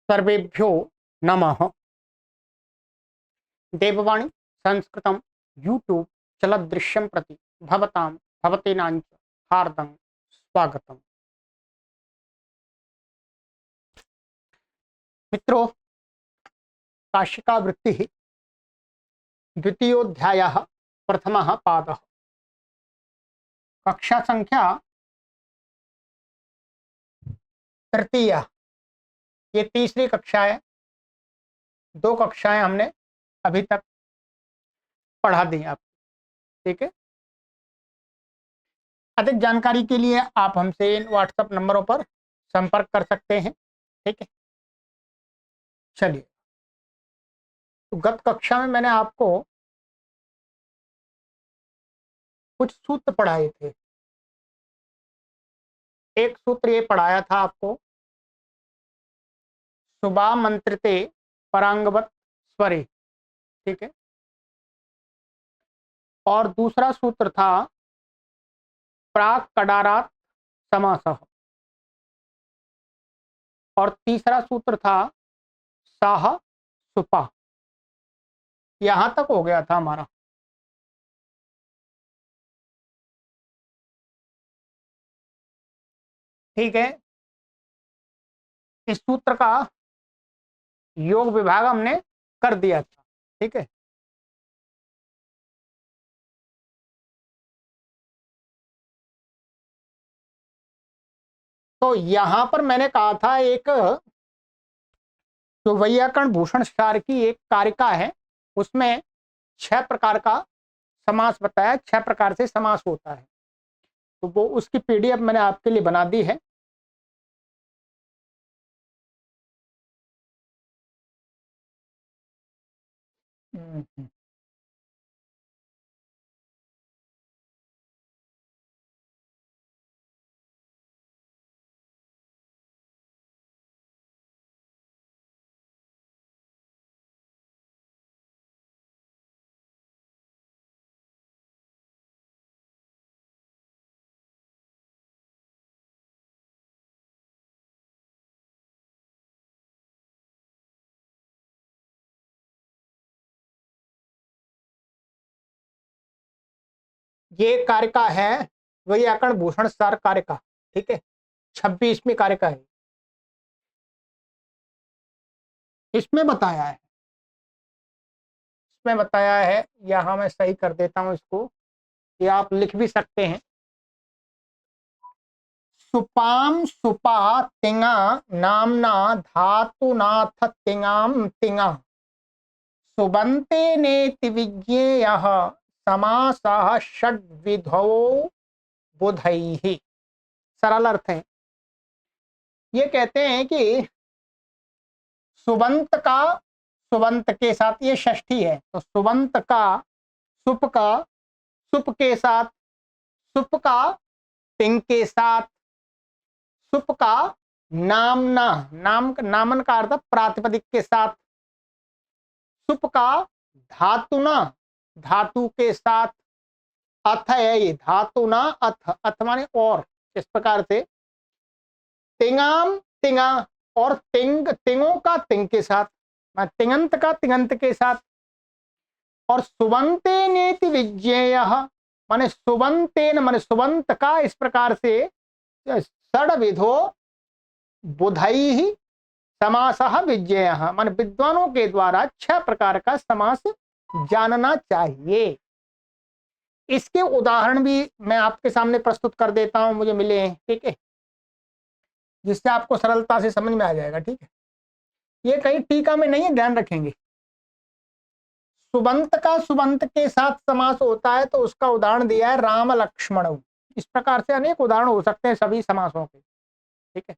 सर्वेभ्यो नमः। देववाणी संस्कृतं यूट्यूब चलदृश्यं प्रति भवतां भवतीनां च हार्दं स्वागतम्। मित्रों, काशिकावृत्तिः द्वितीयोऽध्यायः प्रथमः पादः। कक्षा संख्या तृतीय। ये तीसरी कक्षा है। 2 कक्षाएं हमने अभी तक पढ़ा दी आपको, ठीक है। अधिक जानकारी के लिए आप हमसे इन व्हाट्सएप नंबरों पर संपर्क कर सकते हैं, ठीक है। चलिए, तो गत कक्षा में मैंने आपको कुछ सूत्र पढ़ाए थे। एक सूत्र ये पढ़ाया था आपको, सुबा मंत्रिते परांगवत स्वरे, ठीक है। और दूसरा सूत्र था प्राक कडारात समासः। और तीसरा सूत्र था साह सुपा। यहां तक हो गया था हमारा। ठीक है। इस सूत्र का योग विभाग हमने कर दिया था, ठीक है। तो यहां पर मैंने कहा था एक जो वैयाकरण भूषण सार की एक कारिका है, उसमें 6 प्रकार का समास बताया। 6 प्रकार से समास होता है। तो वो उसकी पीडीएफ मैंने आपके लिए बना दी है। ये कारिका है वैयाकरण भूषण सार कारिका, ठीक है। 26वीं कारिका है। इसमें बताया है, यहां मैं सही कर देता हूं इसको, ये आप लिख भी सकते हैं। सुपाम सुपा तिंगा नामना धातुनाथ तिंगाम तिंगा सुबंते नेति विज्ञेयः समासः षड्विधौ बुधैः। सरल अर्थ है। ये कहते हैं कि सुबंत का, सुबंत के साथ, ये षष्ठी है, तो सुबंत का सुप का, सुप के साथ, सुप का तिंग के साथ, सुप का नामना, नामन का अर्थ प्रातिपदिक के साथ, सुप का धातुना, धातु के साथ, अथ है ये धातुना, अथ, अथ माने और, इस प्रकार से तिंगाम तिंगा, और तिंग, तिंगों का तिंग के साथ, तिंगंत का तिंगंत के साथ। और सुबंते नेति विज्ञेयः माने सुबंतेन माने सुबंत का, इस प्रकार से षड्विधो बुधैः समासः विज्ञेयः माने विद्वानों के द्वारा 6 प्रकार का समास जानना चाहिए। इसके उदाहरण भी मैं आपके सामने प्रस्तुत कर देता हूं, मुझे मिले हैं, ठीक है, जिससे आपको सरलता से समझ में आ जाएगा, ठीक है। ये कहीं टीका में नहीं है, ध्यान रखेंगे। सुबंत का सुबंत के साथ समास होता है, तो उसका उदाहरण दिया है राम लक्ष्मण। इस प्रकार से अनेक उदाहरण हो सकते हैं सभी समासों के, ठीक है।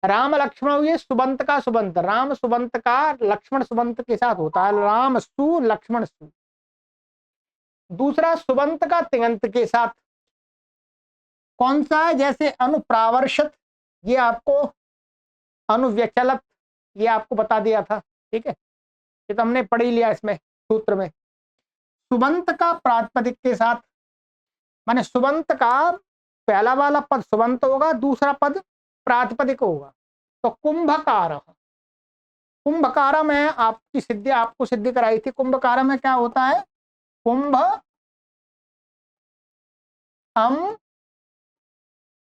राम लक्ष्मण, ये सुबंत का सुबंत, राम सुबंत का लक्ष्मण सुबंत के साथ होता है, राम सु लक्ष्मण सु। दूसरा सुबंत का तिंगंत के साथ कौन सा है, जैसे अनुप्रावर्षत, ये आपको अनुव्यचलत, ये आपको बता दिया था, ठीक है। ये तो हमने पढ़ ही लिया इसमें सूत्र में। सुबंत का प्रातिपदिक के साथ माने सुबंत का पहला वाला पद सुबंत होगा, दूसरा पद प्रातिपदिक होगा। तो कुंभकार, कुंभकारा में आपकी सिद्धि, आपको सिद्धि कराई थी। कुंभकारा में क्या होता है? कुंभ अम,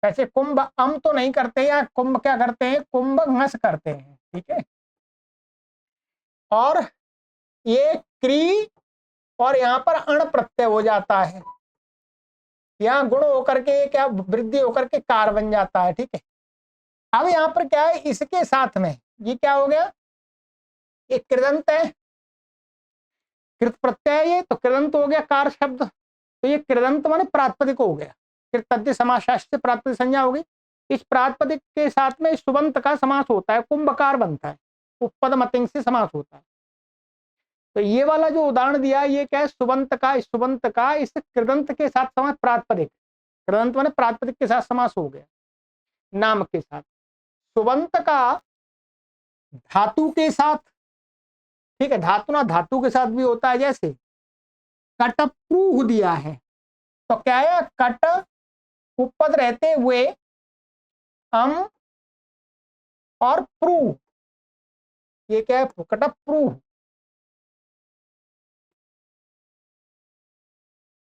ऐसे कुंभ अम तो नहीं करते, या कुंभ क्या करते हैं? कुंभ घस करते हैं, ठीक है। और ये क्री, और यहाँ पर अण प्रत्यय हो जाता है, यहाँ गुण होकर के क्या वृद्धि होकर के कार बन जाता है, ठीक है। अब यहाँ पर क्या है? इसके साथ में ये क्या हो गया? ये कृदंत है, कृत प्रत्यय है ये, तो कृदंत हो गया कार शब्द। तो ये कृदंत माने प्रातिपदिक हो गया। कृतज्ञ समासशास्त्र से प्रातिपदिक संज्ञा होगी। इस प्रातिपदिक के साथ में सुबंत का समास होता है, कुंभकार बनता है, उपपद मतिंग से समास होता है। तो ये वाला जो उदाहरण दिया ये क्या है? सुबंत का, इस सुबंत का इस कृदंत के साथ समास प्रातिपदिक, कृदंत माने प्रातिपदिक के साथ समास हो गया नाम के साथ। सुबंत का धातु के साथ, ठीक है, धातु ना धातु के साथ भी होता है। जैसे कटप्रूह दिया है, तो क्या है? कट उपपद रहते हुए अम और प्रू, ये क्या है? कटप्रूह।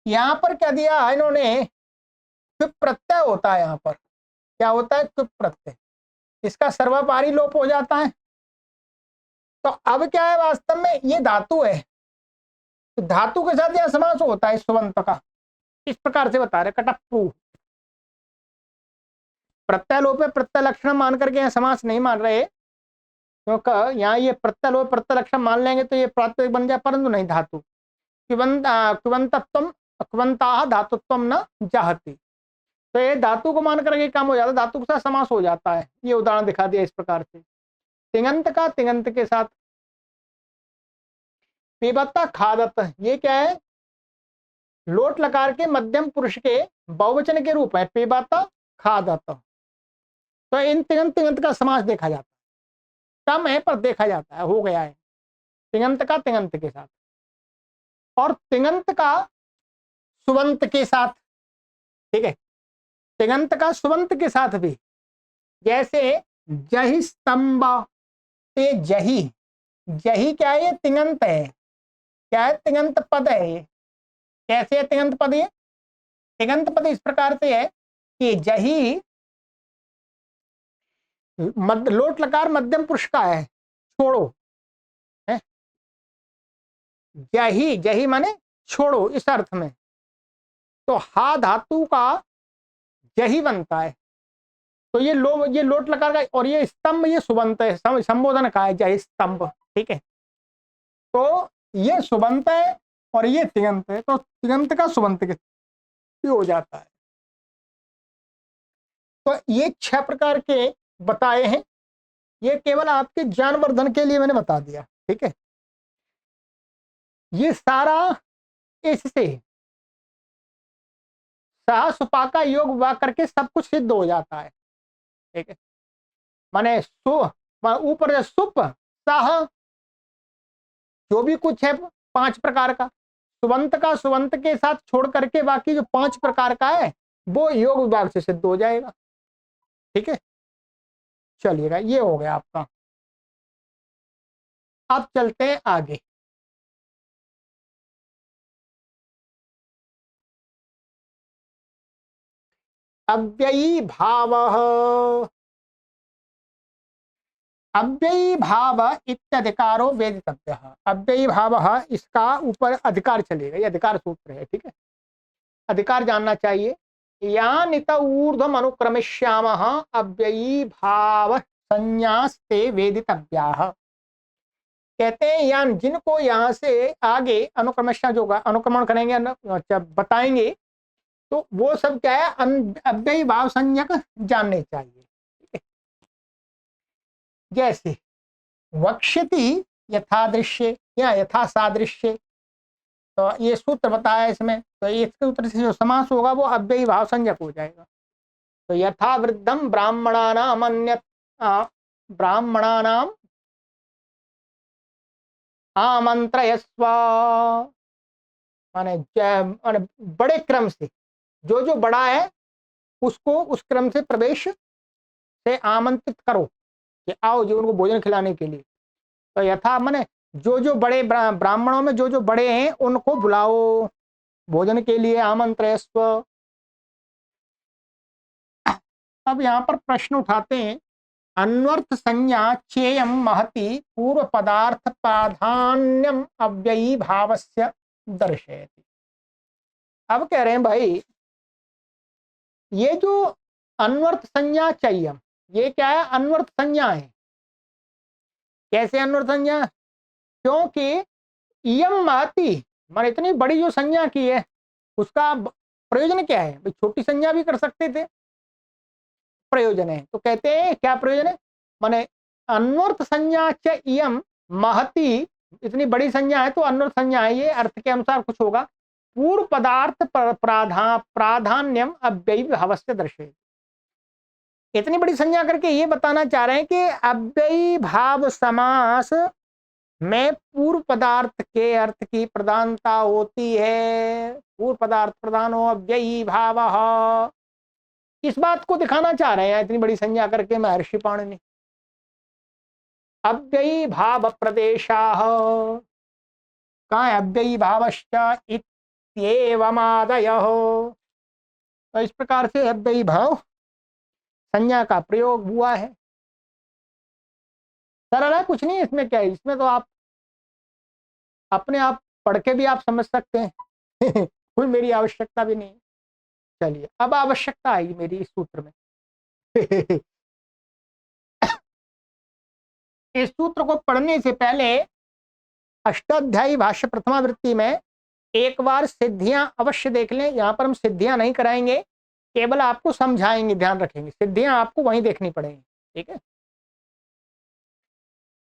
यहां पर क्या दिया है इन्होंने? क्विप प्रत्यय होता है। यहाँ पर क्या होता है? क्विप प्रत्यय, इसका सर्वपारी लोप हो जाता है। तो अब क्या है? वास्तव में ये धातु है, तो धातु के साथ यह समास होता है सुबंत का, इस प्रकार से बता रहे कटप्रू। प्रत्यय लोप है, प्रत्यय लक्षण मान करके यहाँ समास नहीं मान रहे, क्योंकि यहाँ ये प्रत्यय लोप प्रत्यय लक्षण मान लेंगे तो ये प्रातिपदिक बन जाए, परंतु नहीं धातु। कुवंतत्वम कुवंताः धातुत्वम न जाहति, तो ये धातु को मान करके काम हो जाता है, धातु के साथ समास हो जाता है। ये उदाहरण दिखा दिया इस प्रकार से। तिङंत का तिङंत के साथ। पिबता खादत, ये क्या है? लोट लकार के मध्यम पुरुष के बहुवचन के रूप है, पिबता खादत। तो इन तिङंत तिङंत का समास देखा जाता है, कम है पर देखा जाता है, हो गया है। तिङंत का तिङंत के साथ, और तिङंत का सुबंत के साथ, ठीक है। तिङंत का सुबंत के साथ भी, जैसे जहि स्तंभ, ते जही, जही क्या है? ये तिङंत है, क्या है? तिङंत पद है ये। कैसे है तिङंत पद? ये तिङंत पद इस प्रकार से है कि जही लोट लकार मध्यम पुरुष का है, छोड़ो है। जही, जही माने छोड़ो इस अर्थ में। तो हा धातु का जही बनता है, तो ये लोट लकार का, और ये स्तंभ ये सुबंत है, संबोधन का है जही स्तंभ, ठीक है। तो ये सुबंत है और ये तिङंत है, तो तिङंत का सुबंत के हो जाता है। तो ये 6 प्रकार के बताए हैं, ये केवल आपके ज्ञानवर्धन के लिए मैंने बता दिया, ठीक है। ये सारा इससे सह सुपा का योग वा करके सब कुछ सिद्ध हो जाता है, ठीक है। माने ऊपर से सुप सह, जो भी कुछ है 5 प्रकार का, सुबंत का सुबंत के साथ छोड़ करके बाकी जो 5 प्रकार का है वो योग विभाग से सिद्ध हो जाएगा, ठीक है। चलिएगा, ये हो गया आपका। अब चलते हैं आगे। अव्ययी भाव, अव्ययी भाव इत्यधिकारो वेदितव्य। अव्ययी भाव, इसका ऊपर अधिकार चलेगा, ये अधिकार सूत्र है, ठीक है। अधिकार जानना चाहिए। यानित ऊर्ध्वम अनुक्रमिष्यामः अव्ययी भाव संन्यास्ते वेदितव्याः। कहते हैं यान जिनको यहाँ से आगे अनुक्रमशा जो अनुक्रमण करेंगे, बताएंगे, तो वो सब क्या है? अव्ययी भाव संज्ञक जानने चाहिए। जैसे वक्ष्यति यथा दृश्य या यथा सादृश्य, तो ये सूत्र बताया इसमें, तो इसके उत्तर से जो समास होगा वो अव्ययी भाव संज्ञक हो जाएगा। तो यथा वृद्धम ब्राह्मणानाम अन्य ब्राह्मणानाम आमंत्रयस्व, माने बड़े क्रम से, जो जो बड़ा है उसको उस क्रम से प्रवेश से आमंत्रित करो कि आओ जी उनको भोजन खिलाने के लिए। तो यथा माने जो जो बड़े ब्राह्मणों में जो जो बड़े हैं उनको बुलाओ भोजन के लिए, आमंत्रेस्व। अब यहाँ पर प्रश्न उठाते हैं, अन्वर्थ संज्ञा चेयम महति पूर्व पदार्थ प्राधान्यम अव्ययी भावस्य दर्शयति। अब कह रहे हैं भाई ये जो अन्वर्थ संज्ञा चयम, ये क्या है? अन्वर्थ संज्ञा है। कैसे अन्वर्थ संज्ञा? क्योंकि इयम महति मान इतनी बड़ी जो संज्ञा की है उसका प्रयोजन क्या है? भाई छोटी संज्ञा भी कर सकते थे, प्रयोजन है। तो कहते हैं क्या प्रयोजन है? माने अन्वर्थ संज्ञा च इयम महति, इतनी बड़ी संज्ञा है तो अन्वर्थ संज्ञा है, ये अर्थ के अनुसार कुछ होगा। पूर्व पदार्थ प्राधान्यम अव्ययी भावस्य दर्शे। इतनी बड़ी संज्ञा करके ये बताना चाह रहे हैं कि अव्ययी भाव समास में पूर्व पदार्थ के अर्थ की प्रधानता होती है। पूर्व पदार्थ प्रधान हो अव्ययी भाव, इस बात को दिखाना चाह रहे हैं इतनी बड़ी संज्ञा करके महर्षि पाणिनि। अव्ययी भाव प्रदेशाः, कहाँ है? अव्ययी भावश्च इत्येवमादयः। तो इस प्रकार से अव्ययी भाव संज्ञा का प्रयोग हुआ है। सरल है, कुछ नहीं इसमें, क्या है इसमें? तो आप अपने आप पढ़ के भी आप समझ सकते हैं। कोई मेरी आवश्यकता भी नहीं। चलिए अब आवश्यकता आएगी मेरी इस सूत्र में। इस सूत्र को पढ़ने से पहले अष्टाध्यायी भाष्य प्रथमावृत्ति में एक बार सिद्धियां अवश्य देख लें। यहां पर हम सिद्धियां नहीं कराएंगे, केवल आपको समझाएंगे, ध्यान रखेंगे, सिद्धियां आपको वहीं देखनी पड़ेंगी। ठीक है।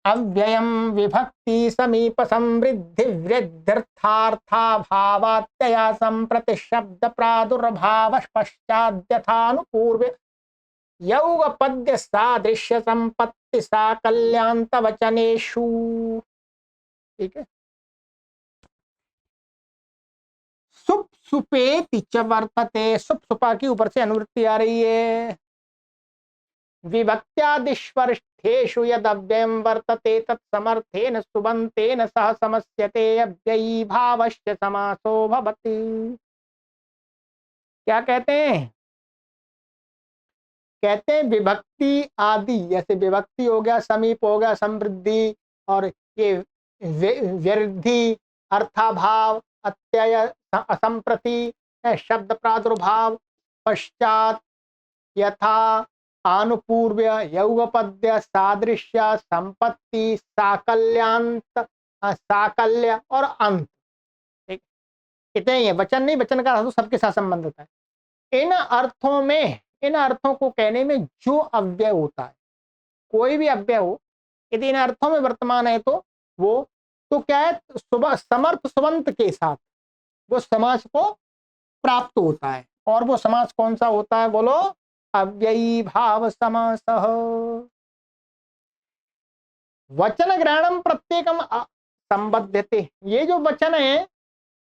अव्ययम विभक्ति समीप समृद्धि वृद्ध्यर्थार्था भावात्यया संप्रति शब्द प्रादुर्भाव पश्चाद्यथानुपूर्व यौग पद्य सादृश्य संपत्ति साकल्यांत वचनेषु। ठीक है। सुप सुपेति च वर्तते, सुप सुपा की ऊपर से अनुवृत्ति आ रही है। विभक्त्यादिष्वर्थेषु यदव्ययं वर्तते तत्समर्थेन सुबन्तेन सह समस्यते अव्ययी भावस्य समासो भवति। क्या कहते हैं? कहते हैं विभक्ति आदि, जैसे विभक्ति हो गया, समीप हो गया, समृद्धि, और ये वृद्धि, अर्थाभाव, अत्यय, असंप्रति, शब्द प्रादुर्भाव, पश्चात, यथा, आनुपूर्व्य, यौगपद्य, सादृश्य, संपत्ति, साकल्यांत, साकल्य और अंत। ठीक, इतने ही है। वचन नहीं, वचन का अर्थ तो सबके साथ संबंध होता है। इन अर्थों में, इन अर्थों को कहने में जो अव्यय होता है, कोई भी अव्यय हो, यदि इन अर्थों में वर्तमान है तो वो तो क्या है? समर्थ सुबंत के साथ वो समास को प्राप्त होता है। और वो समास कौन सा होता है? बोलो, अव्ययी भाव समास। वचन ग्रहणम प्रत्येकम संबद्धते, ये जो वचन है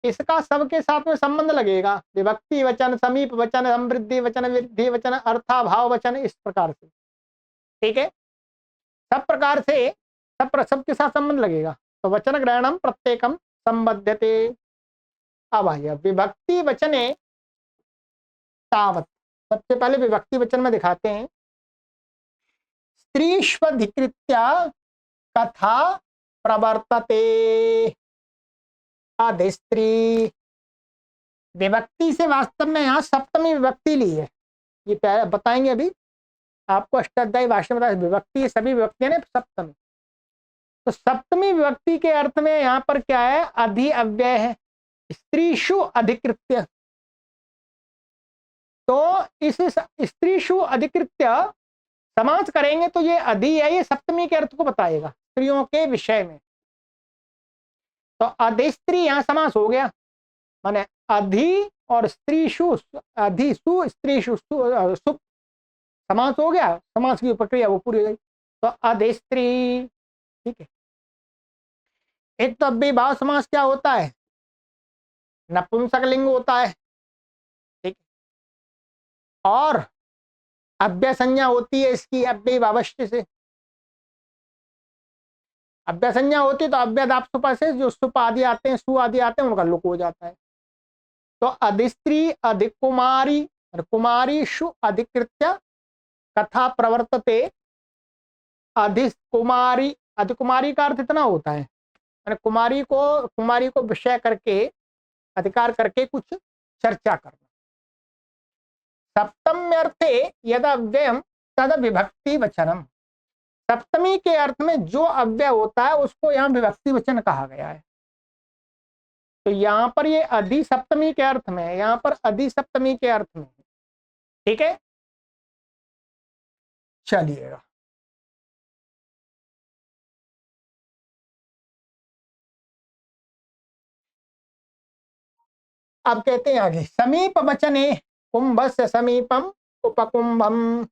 इसका सबके साथ में संबंध लगेगा। विभक्ति वचन, समीप वचन, समृद्धि वचन, वृद्धि वचन, अर्थाभाव वचन, इस प्रकार से। ठीक है, सब प्रकार से सबके साथ संबंध लगेगा। तो वचन ग्रहणम प्रत्येकम संबद्धते। अब आइए विभक्ति वचने तावत। सबसे पहले विभक्ति वचन में दिखाते हैं। स्त्रीष्वधिकृत्या कथा प्रवर्तते, अधिस्त्री। विभक्ति से वास्तव में यहाँ सप्तमी विभक्ति ली है, ये बताएंगे अभी आपको। अष्टाध्यायी भाष्य में बताया विभक्ति, सभी विभक्तियां ने सप्तमी। तो सप्तमी विभक्ति के अर्थ में यहाँ पर क्या है? अधि अव्यय है। स्त्रीषु अधिकृत्य, तो इस स्त्रीषु अधिकृत्य समास करेंगे तो ये अधि है, ये सप्तमी के अर्थ को बताएगा, स्त्रियों के विषय में। तो अधिस्त्री यहाँ समास हो गया, माने अधि और स्त्रीषु, अधिसु स्त्रीषु सुप समास हो गया, समास की प्रक्रिया वो पूरी हो गई। तो अधिस्त्री। ठीक है। एक तो अव्ययीभाव समास क्या होता है? नपुंसकलिंग होता है। ठीक। और अव्यय संज्ञा होती है इसकी अव्ययीभावश्च से। अव्यय संज्ञा होती तो अव्यय दाप सुपा से जो सुप आदि आते हैं, सु आदि आते हैं, उनका लुक हो जाता है। तो अधिस्त्री अधिक कुमारी और कुमारी शु अधिकृत्य कथा प्रवर्तते। अधिकुमारी, अधिकुमारी का अर्थ इतना होता है कुमारी को विषय करके, अधिकार करके कुछ चर्चा करना। सप्तम्य अर्थे यद अव्ययम तद विभक्ति वचनम। सप्तमी के अर्थ में जो अव्यय होता है उसको यहाँ विभक्ति वचन कहा गया है। तो यहाँ पर ये अधि सप्तमी के अर्थ में है, यहाँ पर अधि सप्तमी के अर्थ में। ठीक है, चलिएगा। अब कहते हैं आगे, समीप वचने कुंभस्य समीपम उपकुंभम।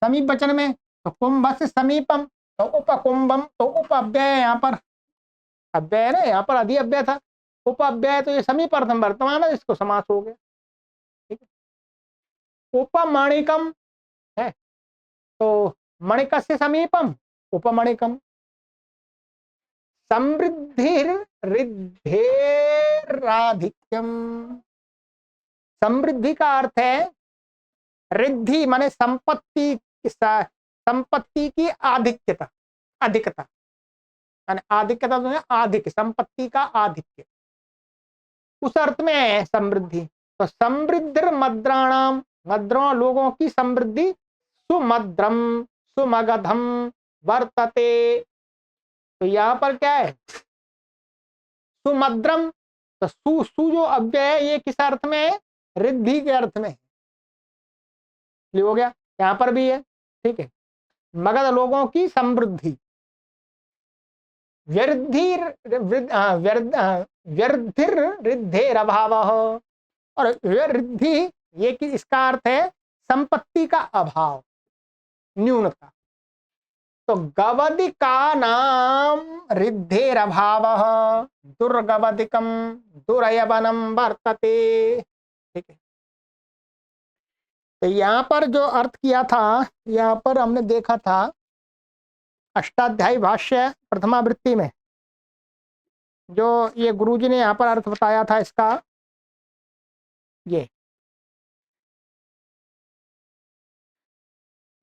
समीप वचन में तो कुंभस्य समीपम, तो उपकुंभम, तो उप अव्यय है, यहाँ पर अव्यय है ना, यहाँ पर अधि अव्यय था, उप अव्यय है, तो ये समीप अर्थम वर्तमान है, इसको समास हो गया। ठीक है, उपमणिकम है, तो मणिकस्य समीपम उपमणिकम। समृद्धिर्रिद्धेराधिक्यम। समृद्धि का अर्थ है रिद्धि, माने संपत्ति, संपत्ति की आधिक्यता, अधिकता, माने आधिक्यता तो है आधिक्य, संपत्ति का आधिक्य, उस अर्थ में है समृद्धि। तो समृद्ध मद्राणाम, मद्रों लोगों की समृद्धि, सुमद्रम सुमगधम वर्तते। तो यहाँ पर क्या है, सुमद्रम, तो सु जो अव्यय है ये किस अर्थ में है, रिद्धि के अर्थ में हो गया, यहाँ पर भी है। ठीक है, मगध लोगों की समृद्धि, व्यर्धिर रिद्धेर अभाव, और व्यर्धि ये कि इसका अर्थ है संपत्ति का अभाव, न्यूनता। तो गवदिका नाम रिद्धेर अभाव दुर्गवदिकम दुरयवनम वर्तते। ठीक है, तो यहाँ पर जो अर्थ किया था, यहाँ पर हमने देखा था अष्टाध्यायी भाष्य प्रथमावृत्ति में, जो ये गुरुजी ने यहाँ पर अर्थ बताया था इसका, ये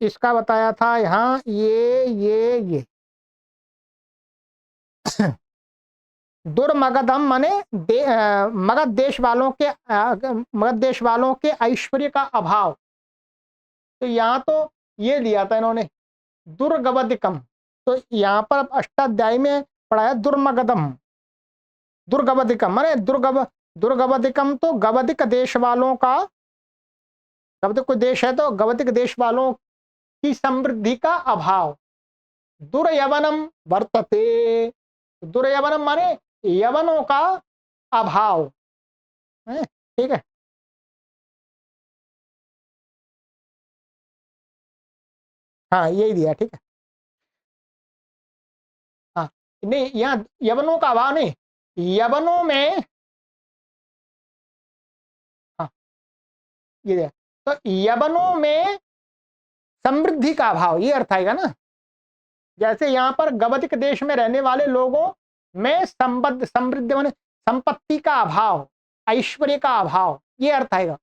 इसका बताया था यहाँ, ये दुर्मगधम माने मगध देश वालों के, मगध देश वालों के ऐश्वर्य का अभाव। तो यहाँ तो ये दिया था इन्होंने दुर्गवदिकम, तो यहाँ पर अष्टाध्यायी में पढ़ाया दुर्मगधम, दुर्गवदिकम माने दुर्गवदिकम, तो गवदिक देश वालों का, गवदिक कोई देश है तो गवदिक देश वालों की समृद्धि का अभाव। दुर्यवनम वर्तते, दुर्यवनम माने यवनों का अभाव। ठीक है, हाँ यही दिया। ठीक है, हाँ नहीं, यहाँ यवनों का अभाव नहीं, यवनों में, हाँ ये दिया, तो यवनों में समृद्धि का अभाव, ये अर्थ आएगा ना। जैसे यहाँ पर गवदिक देश में रहने वाले लोगों में समृद्धि माने संपत्ति का अभाव, ऐश्वर्य का अभाव, ये अर्थ आएगा।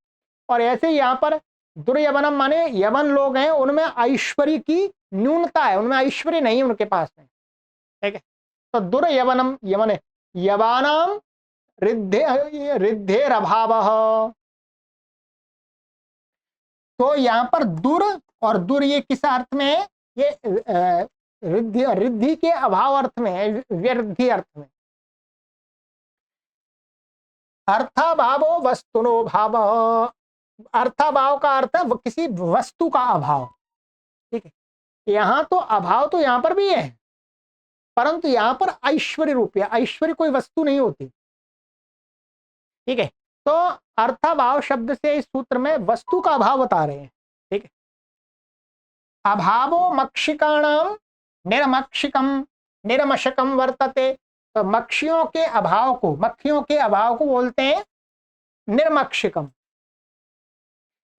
और ऐसे यहाँ पर दुर्यवनम माने यवन लोग हैं, उनमें ऐश्वर्य की न्यूनता है, उनमें ऐश्वर्य नहीं है उनके पास में। ठीक है, तो दुर्यवनम यवन यवानाम रिद्धेर अभाव। तो यहाँ पर दुर और दुर ये किस अर्थ में है, ये रिद्धि, रिद्धि के अभाव अर्थ में है, व्यर्धि अर्थ में। अर्थाभावो वस्तुनो भाव, अर्थाभाव का अर्थ है किसी वस्तु का अभाव। ठीक है, यहाँ तो अभाव तो यहाँ पर भी है, परंतु यहाँ पर ऐश्वर्य रूप है, ऐश्वर्य कोई वस्तु नहीं होती। ठीक है, तो अर्थाभाव शब्द से इस सूत्र में वस्तु का अभाव बता रहे हैं। ठीक है, अभावो मक्षिकाणाम निर्मक्षिकम निर्मशकम वर्तते। तो मक्षियों के अभाव को, मक्खियों के अभाव को बोलते हैं निर्मक्षिकम।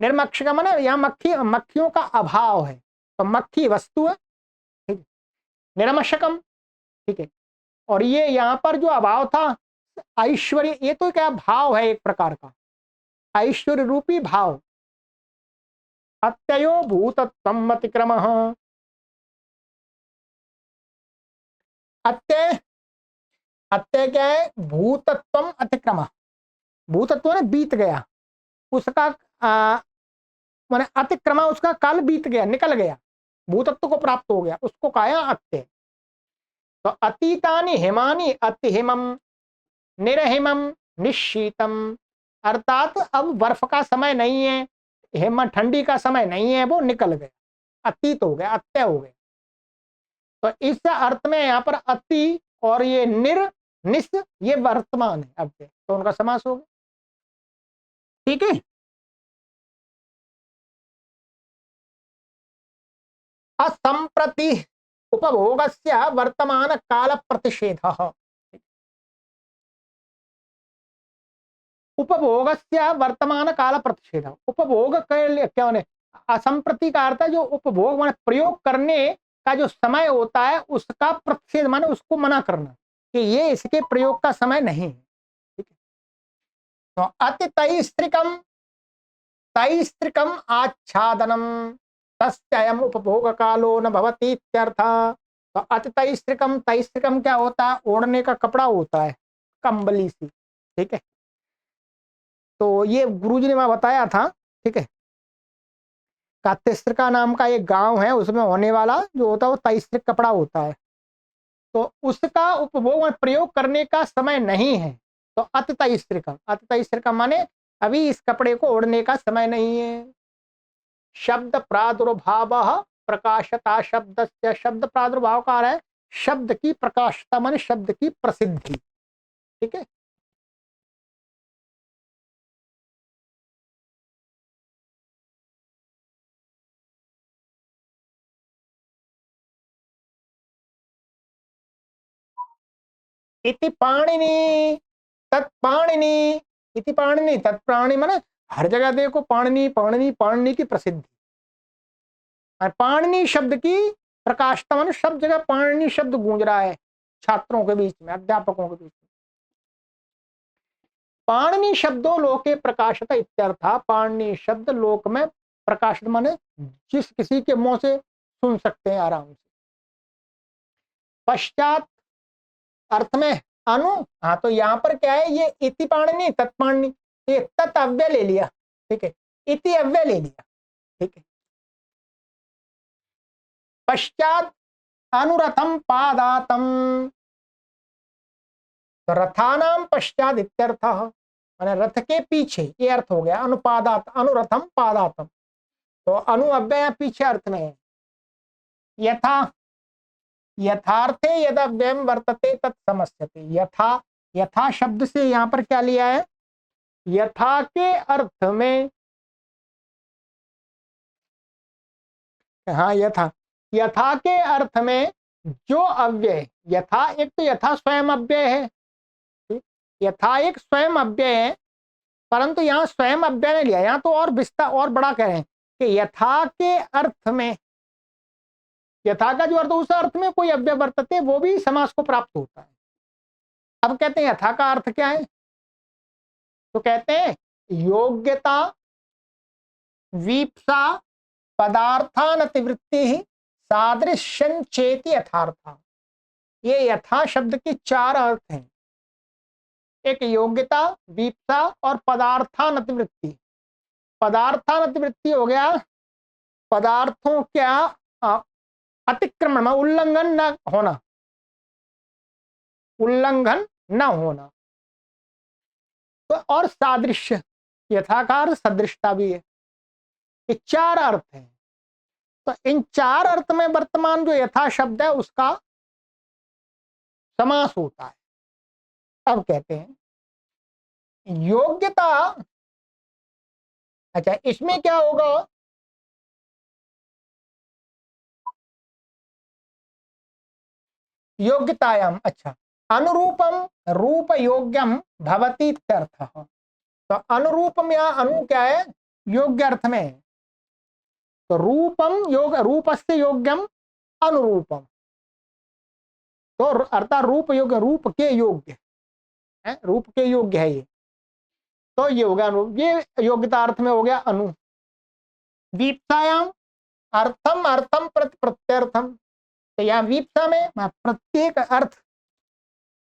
निर्मक्षिकम है, यहाँ मक्खियों का अभाव है, तो मक्खी वस्तु है। निर्मशकम ठीक है। और ये यहाँ पर जो अभाव था ऐश्वर्य, ये तो क्या भाव है एक प्रकार का, ऐश्वर्य रूपी भाव। अत्ययो भूतत्वम अतिक्रमः, अत्य, अत्य क्या है, भूतत्वम अतिक्रमः, भूतत्व ने बीत गया, उसका माने अतिक्रमा, उसका काल बीत गया, निकल गया, भूतत्व को प्राप्त हो गया, उसको कहा अत्य। तो अतीतानि हिमानि अतिहिमम निरहिमम निशीतम, अर्थात अब बर्फ का समय नहीं है, हिम ठंडी का समय नहीं है, वो निकल गया, अतीत हो गया, अत्य हो गया। तो इस अर्थ में यहाँ पर अति और ये निर निस ये वर्तमान है, अब तो उनका समास हो गया। ठीक है। असंप्रति उपभोगस्य वर्तमान काल प्रतिषेधः, उपभोगस्य वर्तमान काल प्रतिषेधः, उपभोग के क्या होने, असंप्रति का अर्थ है जो उपभोग माने प्रयोग करने का जो समय होता है उसका प्रतिषेध माने उसको मना करना कि ये इसके प्रयोग का समय नहीं है। ठीक है। तो अति तैस्त्रिकम, तैस्त्रिकम आच्छादनम तस्ययम उपभोग कालो न भवति इत्यर्थः। तो अति तैस्त्रिकम, तैस्त्रिकम क्या होता है, ओढ़ने का कपड़ा होता है, कंबली सी। ठीक है। तो ये गुरुजी ने मैं बताया था। ठीक है। कात्यस्त्रिका नाम का एक गांव है, उसमें होने वाला जो होता है वो तैस्त्रिक कपड़ा होता है, तो उसका उपभोग में प्रयोग करने का समय नहीं है। तो अति तैस्त्रिका, अति तैस्त्रिका माने अभी इस कपड़े को ओढ़ने का समय नहीं है। शब्द प्रादुर्भाव प्रकाशता शब्द से, शब्द प्रादुर्भाव का है शब्द की प्रकाशता माने शब्द की प्रसिद्धि। ठीक है। इति पाणिनि तत्पाणिनि, इति पाणिनि तत्प्राणी माने हर जगह देखो पाणिनि पाणिनि पाणिनि की प्रसिद्धि, और पाणिनि शब्द की प्रकाशता माने सब जगह पाणिनि शब्द गूंज रहा है छात्रों के बीच में, अध्यापकों के बीच में। पाणिनि शब्दों लोके प्रकाशता इत्यर्थ, पाणिनि शब्द लोक में प्रकाशित माने जिस किसी के मुंह से सुन सकते हैं आराम से। पश्चात अर्थ में अनु, हाँ तो यहाँ पर क्या है, ये इति पाणिनि तत्पाणिनि, ये तत् अव्यय ले लिया। ठीक है। इति अव्यय ले लिया। ठीक है। पश्चात अनुरथम पादातम, तो रथानाम पश्चात इत्यर्थः, माने रथ के पीछे, ये अर्थ हो गया अनुपादात, अनुरथम पादातम। तो अनु अव्यय पीछे अर्थ में है। यथा, यथार्थे यद अव्ययम वर्तते तत् समस्यते, यथा, यथा शब्द से यहाँ पर क्या लिया है, यथा के अर्थ में, हाँ यथा, यथा के अर्थ में जो अव्यय, यथा एक तो यथा स्वयं अव्यय है, यथा एक स्वयं अव्यय है, परंतु यहाँ स्वयं अव्यय ने लिया, यहाँ तो और विस्तार और बड़ा कह रहे हैं कि यथा के अर्थ में, यथा का जो अर्थ उस अर्थ में कोई अव्यय वर्तते वो भी समास को प्राप्त होता है। अब कहते हैं यथा का अर्थ क्या है, तो कहते हैं योग्यता वीप्सा पदार्थानतिवृत्ति सादृश्यं चेति यथार्थ। ये यथा शब्द के चार अर्थ हैं, एक योग्यता, वीप्सा और पदार्थानतिवृत्ति। पदार्थानतिवृत्ति हो गया पदार्थों क्या अतिक्रमण में उल्लंघन न होना, उल्लंघन न होना। तो और सादृश्य, यथाकार सदृशता भी है, ये चार अर्थ हैं। तो इन चार अर्थ में वर्तमान जो यथा शब्द है उसका समास होता है। अब कहते हैं योग्यता, अच्छा इसमें क्या होगा, योग्यतायाम, अच्छा अनुरूपम रूप योग्यम भवति इत्यर्थः। तो अनुरूपम या अनु क्या है, योग्य अर्थ में है। तो रूपम योग, रूपस्य योग्यम अनुरूपम, तो अर्थात रूप योग्य, रूप के योग्य है, रूप के योग्य है ये। तो ये हो गया अनु, ये योग्यता अर्थ में हो गया अनु। वीप्सायाम अर्थम अर्थम प्रति प्रत्यर्थम, तो यहाँ वीप्सा में प्रत्येक अर्थ,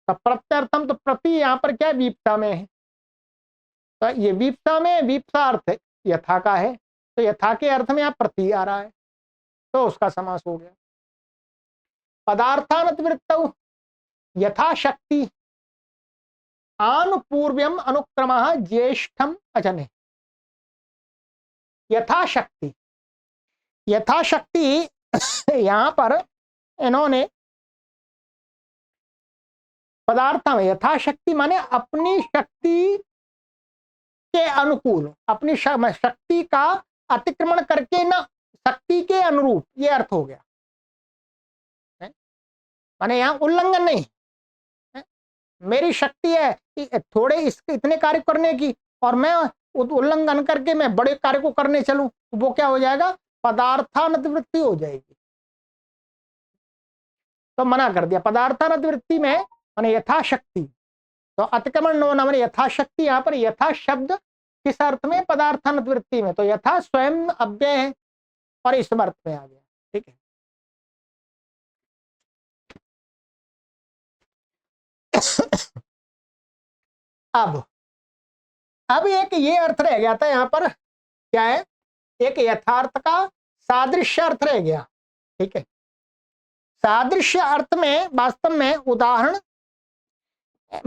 तो प्रत्यर्थम तो प्रति यहाँ पर क्या है, वीप्सा में है। तो ये वीप्सा में वीप्सा अर्थ यथा का है, तो यथा के अर्थ में यहाँ प्रति आ रहा है, तो उसका समास हो गया। पदार्थानतिवृत्तौ यथाशक्ति आनुपूर्व्यम अनुक्रमः ज्येष्ठम अजने। यथाशक्ति, यथाशक्ति यहां पर इन्होंने पदार्थ में यथाशक्ति माने अपनी शक्ति के अनुकूल, अपनी शक्ति का अतिक्रमण करके ना, शक्ति के अनुरूप, ये अर्थ हो गया। माने यहां उल्लंघन नहीं है? मेरी शक्ति है कि थोड़े इसके इतने कार्य करने की, और मैं उल्लंघन करके मैं बड़े कार्य को करने चलूं, तो वो क्या हो जाएगा, पदार्थानतिवृत्ति हो जाएगी। तो मना कर दिया पदार्थानतिवृत्ति में, माने यथाशक्ति। तो अतिक्रमण नो न, यथाशक्ति, यहाँ पर यथा शब्द किस अर्थ में, पदार्थानतिवृत्ति में, तो यथा स्वयं अव्यय है और इस अर्थ में आ गया। ठीक है, अब एक ये अर्थ रह गया था यहाँ पर, क्या है, एक यथार्थ का सादृश्य अर्थ रह गया। ठीक है, सादृश्य अर्थ में वास्तव में उदाहरण,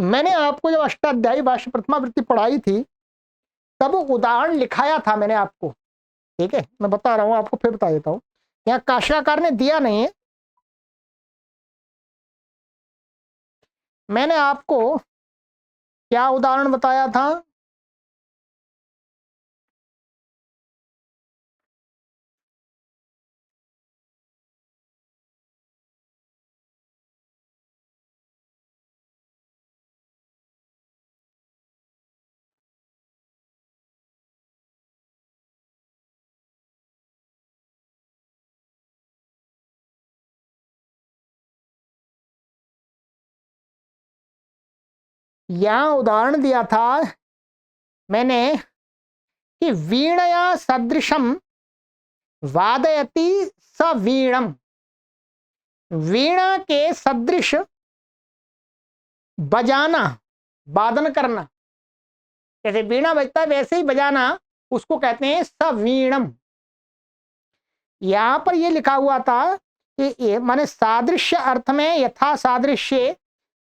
मैंने आपको जब अष्टाध्यायी भाष्य प्रथमा वृत्ति पढ़ाई थी तब उदाहरण लिखाया था मैंने आपको। ठीक है, मैं बता रहा हूं आपको, फिर बता देता हूं, यहाँ काशिकाकार ने दिया नहीं है, मैंने आपको क्या उदाहरण बताया था, यहां उदाहरण दिया था मैंने कि वीणया सदृशम वादयति स वीणम, वीणा के सदृश बजाना, वादन करना, जैसे वीणा बजता है वैसे ही बजाना, उसको कहते हैं सवीणम। यहां पर ये लिखा हुआ था कि ये माने सादृश्य अर्थ में यथा सादृश्य,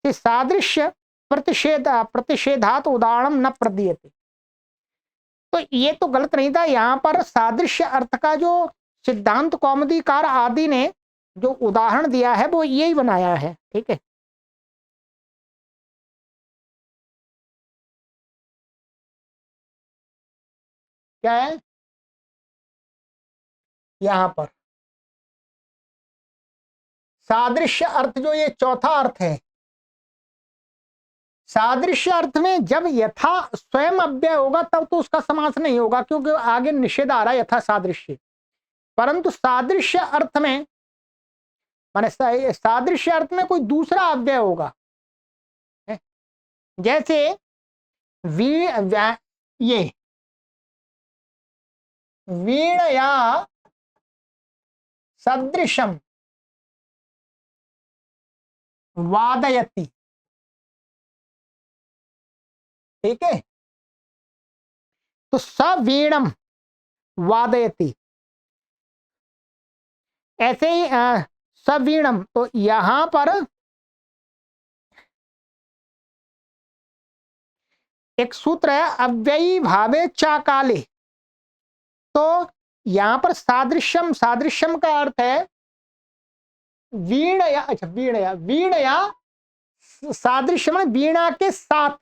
सादृश्य प्रतिषेधात उदाहरण न प्रदीयते, तो ये तो गलत नहीं था। यहां पर सादृश्य अर्थ का जो सिद्धांत कौमुदीकार आदि ने जो उदाहरण दिया है वो यही बनाया है। ठीक है, क्या है यहां पर सादृश्य अर्थ, जो ये चौथा अर्थ है, सादृश्य अर्थ में जब यथा स्वयं अव्यय होगा तब तो उसका समास नहीं होगा, क्योंकि आगे निषेध आ रहा है यथा सादृश्य। परंतु सादृश्य अर्थ में माने सादृश्य अर्थ में कोई दूसरा अव्यय होगा, जैसे ये वीणया सदृशम वादयति। ठीक है, तो सवीणम वादयति, ऐसे ही सवीणम, तो यहां पर एक सूत्र है अव्ययी भावे चाकाले, तो यहां पर सादृश्यम, सादृश्यम का अर्थ है वीणया, अच्छा वीणया, वीणया सादृश्य में वीणा के साथ,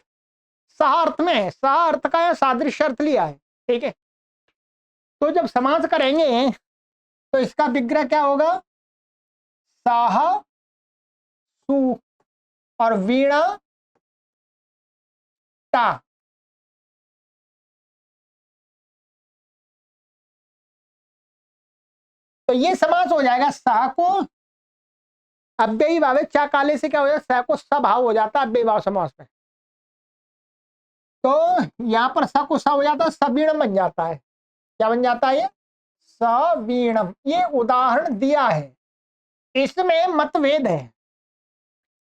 सह अर्थ में है, सह अर्थ का या सादृश्य अर्थ लिया है। ठीक है, तो जब समास करेंगे तो इसका विग्रह क्या होगा, साह सु और वीणा ता। तो ये समास हो जाएगा, साह को अव्ययी भाव है, चा काले से क्या हो जाता है, स को सभाव हो जाता है अव्ययी भाव समास में। तो यहाँ पर स को स हो जाता है, सवीणम बन जाता है। क्या बन जाता है ये, सवीणम। ये उदाहरण दिया है, इसमें मतभेद है।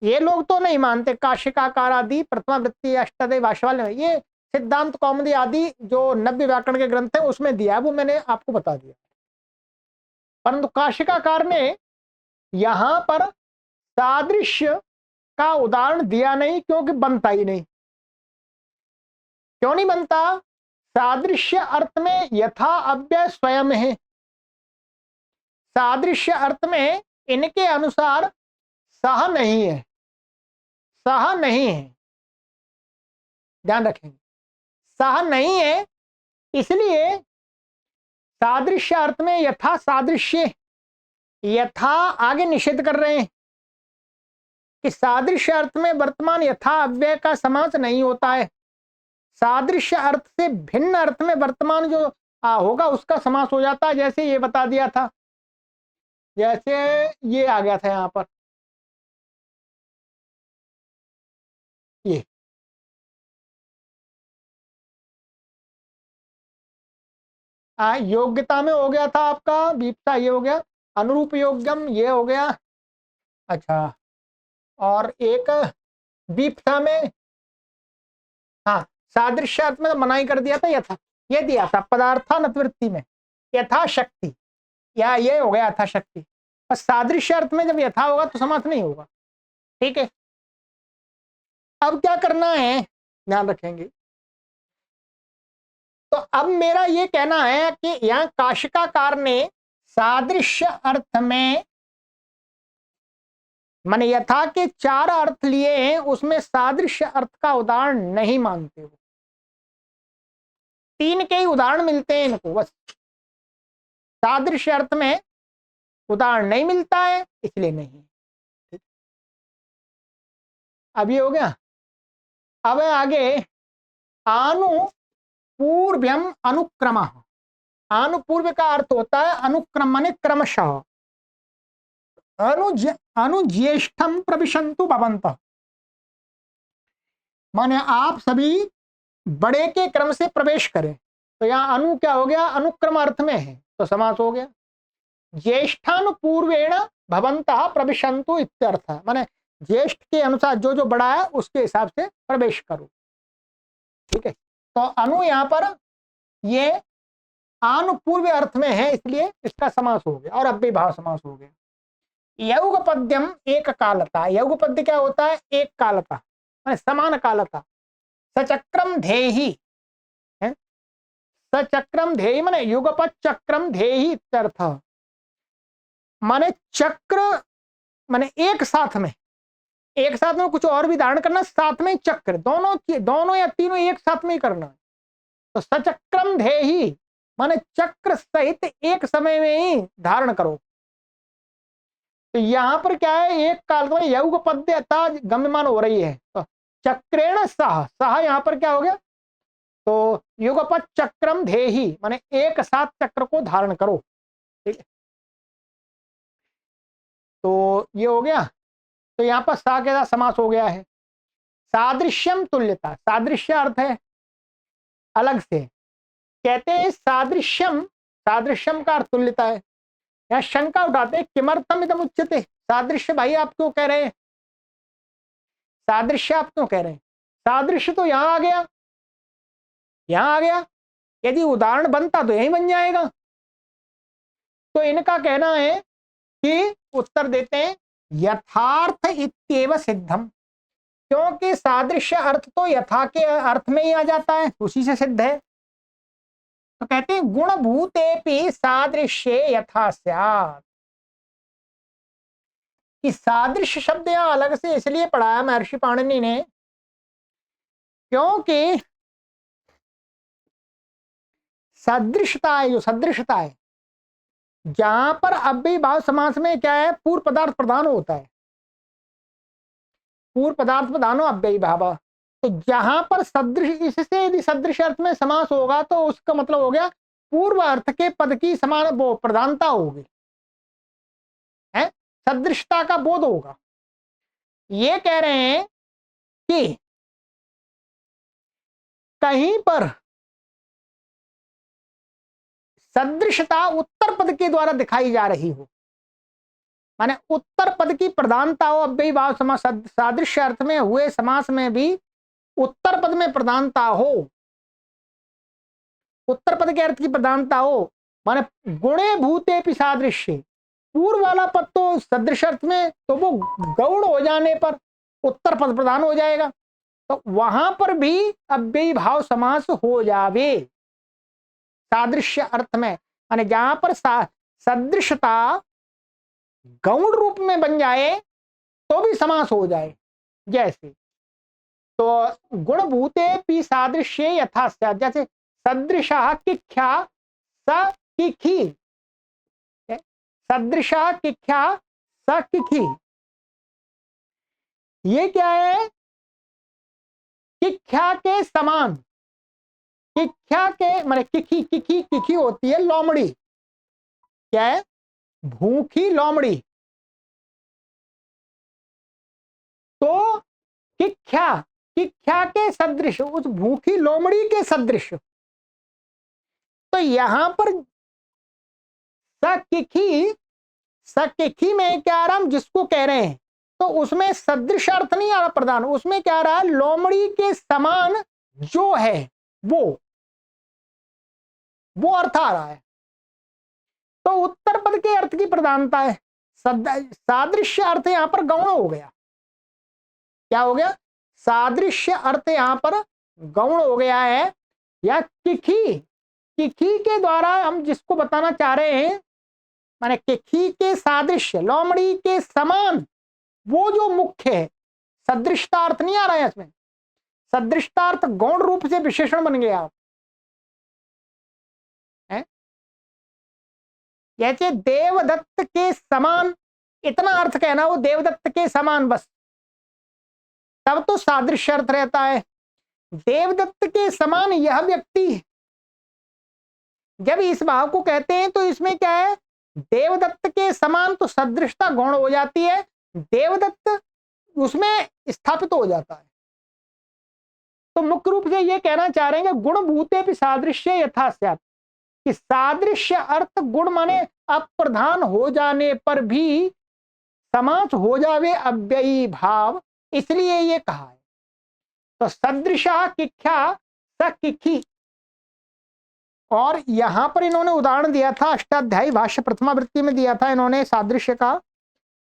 ये लोग तो नहीं मानते, काशिकाकार आदि, प्रथमा वृत्ति, अष्टादय भाषा वाले, ये सिद्धांत कौमुदी आदि जो नव्य व्याकरण के ग्रंथ है उसमें दिया है, वो मैंने आपको बता दिया। परंतु काशिकाकार ने यहां पर सादृश्य का उदाहरण दिया नहीं, क्योंकि बनता ही नहीं। क्यों नहीं बनता, सादृश्य अर्थ में यथा अव्यय स्वयं है। सादृश्य अर्थ में इनके अनुसार सह नहीं है, सह नहीं है, ध्यान रखेंगे, सह नहीं है। इसलिए सादृश्य अर्थ में यथा सादृश्य, यथा आगे निषेध कर रहे हैं कि सादृश्य अर्थ में वर्तमान यथा अव्यय का समास नहीं होता है। सादृश्य अर्थ से भिन्न अर्थ में वर्तमान जो होगा उसका समास हो जाता है। जैसे ये बता दिया था, जैसे ये आ गया था यहां पर, ये योग्यता में हो गया था आपका विपता, ये हो गया अनुरूप योग्यम, ये हो गया। अच्छा, और एक विपता में, हाँ सादृश्यार्थ में तो मनाही कर दिया था, यथा ये दिया था पदार्थानवृत्ति में यथाशक्ति, या ये हो गया यथाशक्ति। बस सादृश्य अर्थ में जब यथा होगा तो समास नहीं होगा। ठीक है, अब क्या करना है, ध्यान रखेंगे। तो अब मेरा ये कहना है कि यहां काशिकाकार ने सादृश्य अर्थ में माने यथा के 4 अर्थ लिए हैं, उसमें सादृश्य अर्थ का उदाहरण नहीं मानते हो। 3 के ही उदाहरण मिलते हैं इनको, बस सादृश्य अर्थ में उदाहरण नहीं मिलता है, इसलिए नहीं। अब ये हो गया। अब आगे अनुपूर्व्यम अनुक्रमः। अनुपूर्व का अर्थ होता है अनुक्रम माने क्रमशः। अनुज्येष्ठम प्रविशन्तु भवन्तः, माने आप सभी बड़े के क्रम से प्रवेश करें। तो यहाँ अनु क्या हो गया, अनुक्रम अर्थ में है तो समास हो गया। ज्येष्ठानुपूर्वेण भवन्तः प्रविशन्तु इत्यर्थ, माने ज्येष्ठ के अनुसार जो जो बड़ा है उसके हिसाब से प्रवेश करो। ठीक है, तो अनु यहाँ पर ये अनुपूर्व अर्थ में है, इसलिए इसका समास हो गया और अव्ययी भाव समास हो गया। यौगपद्यम एक कालता। यौगपद्य क्या होता है, एक कालता माने समान कालता। सचक्रम धेहि है, सचक्रम धेहि माने युगपत चक्रम धेहि इत्यर्थ, माने चक्र माने एक साथ में, एक साथ में कुछ और भी धारण करना, साथ में चक्र, दोनों या तीनों एक साथ में ही करना है। तो सचक्रम धेहि माने चक्र सहित एक समय में ही धारण करो। तो यहां पर क्या है, एक काल में यौगपद्यता गम्यमान हो रही है, तो चक्रेण सह, सह यहां पर क्या हो गया, तो युगपत चक्रम धेहि माने एक साथ चक्र को धारण करो। ठीक है, तो ये हो गया। तो यहाँ पर सा के साथ समास हो गया है। सादृश्यम तुल्यता, सादृश्य अर्थ है अलग से, कहते हैं सादृश्यम, सादृश्यम का अर्थ तुल्यता है। यहाँ शंका उठाते हैं किमर्थम इदम उच्यते, सादृश्य भाई आप क्यों कह रहे हैं, सादृश्य आप क्यों कह रहे हैं, सादृश्य तो यहाँ आ गया, यहाँ आ गया, यदि उदाहरण बनता तो यही बन जाएगा। तो इनका कहना है कि उत्तर देते हैं यथार्थ इत्येव सिद्धम, क्योंकि सादृश्य अर्थ तो यथा के अर्थ में ही आ जाता है, उसी से सिद्ध है। तो कहते हैं गुणभूतेपि सादृश्ये यथा स्यात्, कि सादृश्य शब्द यहां अलग से इसलिए पढ़ाया महर्षि पाणिनि ने, क्योंकि सदृशता है, जो सदृशता है, जहां पर अव्ययी भाव समास में क्या है, पूर्व पदार्थ प्रधान होता है, पूर्व पदार्थ प्रधान हो अव्ययी भाव। तो जहां पर सदृश, इससे यदि सदृश अर्थ में समास होगा तो उसका मतलब हो गया पूर्व अर्थ के पद की समान वो प्रधानता होगी, है सदृशता का बोध होगा। ये कह रहे हैं कि कहीं पर सदृशता उत्तर पद के द्वारा दिखाई जा रही हो, माने उत्तर पद की प्रधानता हो, अव्ययी भाव समास सादृश्य अर्थ में हुए समास में भी उत्तर पद में प्रधानता हो, उत्तर पद के अर्थ की प्रधानता हो, माने गुणे भूते भी सादृश्य, पूर्व वाला पद तो सदृश अर्थ में तो वो गौण हो जाने पर उत्तर पद प्रधान हो जाएगा, तो वहां पर भी अव्ययी भाव समास हो जावे सादृश्य अर्थ में, माने जहां पर सदृशता गौण रूप में बन जाए तो भी समास हो जाए। जैसे तो गुणभूते पी सादृश्य यथा, जैसे सदृशः किख्या स किखी, सदृशः किख्या स किखी, ये क्या है? किख्या के समान, किख्या के माने किखी, किखी किखी होती है लोमड़ी, क्या है? भूखी लोमड़ी, तो किख्या, किख्या के सदृश, उस भूखी लोमड़ी के सदृश, तो यहां पर सकिखी, सकिखी में क्या आ रहा, हम जिसको कह रहे हैं तो उसमें सदृश अर्थ नहीं आ रहा प्रधान, उसमें क्या आ रहा है? लोमड़ी के समान जो है वो अर्थ आ रहा है, तो उत्तर पद के अर्थ की प्रधानता है। सादृश्य अर्थ यहां पर गौण हो गया, क्या हो गया? सादृश्य अर्थ यहां पर गौण हो गया है, या किखी, किखी के द्वारा हम जिसको बताना चाह रहे हैं, माने किखी के सादृश्य लोमड़ी के समान वो जो मुख्य है, सदृशता अर्थ नहीं आ रहा है इसमें, सदृशता अर्थ गौण रूप से विशेषण बन गया है? जैसे देवदत्त के समान, इतना अर्थ कहना वो देवदत्त के समान बस, तब तो सादृश्य अर्थ रहता है। देवदत्त के समान यह व्यक्ति, जब इस भाव को कहते हैं तो इसमें क्या है? देवदत्त के समान तो सदृशता गौण हो जाती है, देवदत्त उसमें स्थापित हो जाता है, तो मुख्य रूप से ये कहना चाह रहे हैं कि गुणभूते भी सादृश्य यथा स्यात्, कि सादृश्य अर्थ गुण माने अप्रधान हो जाने पर भी समास हो जावे अव्ययी भाव, इसलिए ये कहा है। तो सदृशः किख्या स किखी, और यहां पर इन्होंने उदाहरण दिया था अष्टाध्यायी भाष्य प्रथमावृत्ति में दिया था इन्होंने सादृश्य का,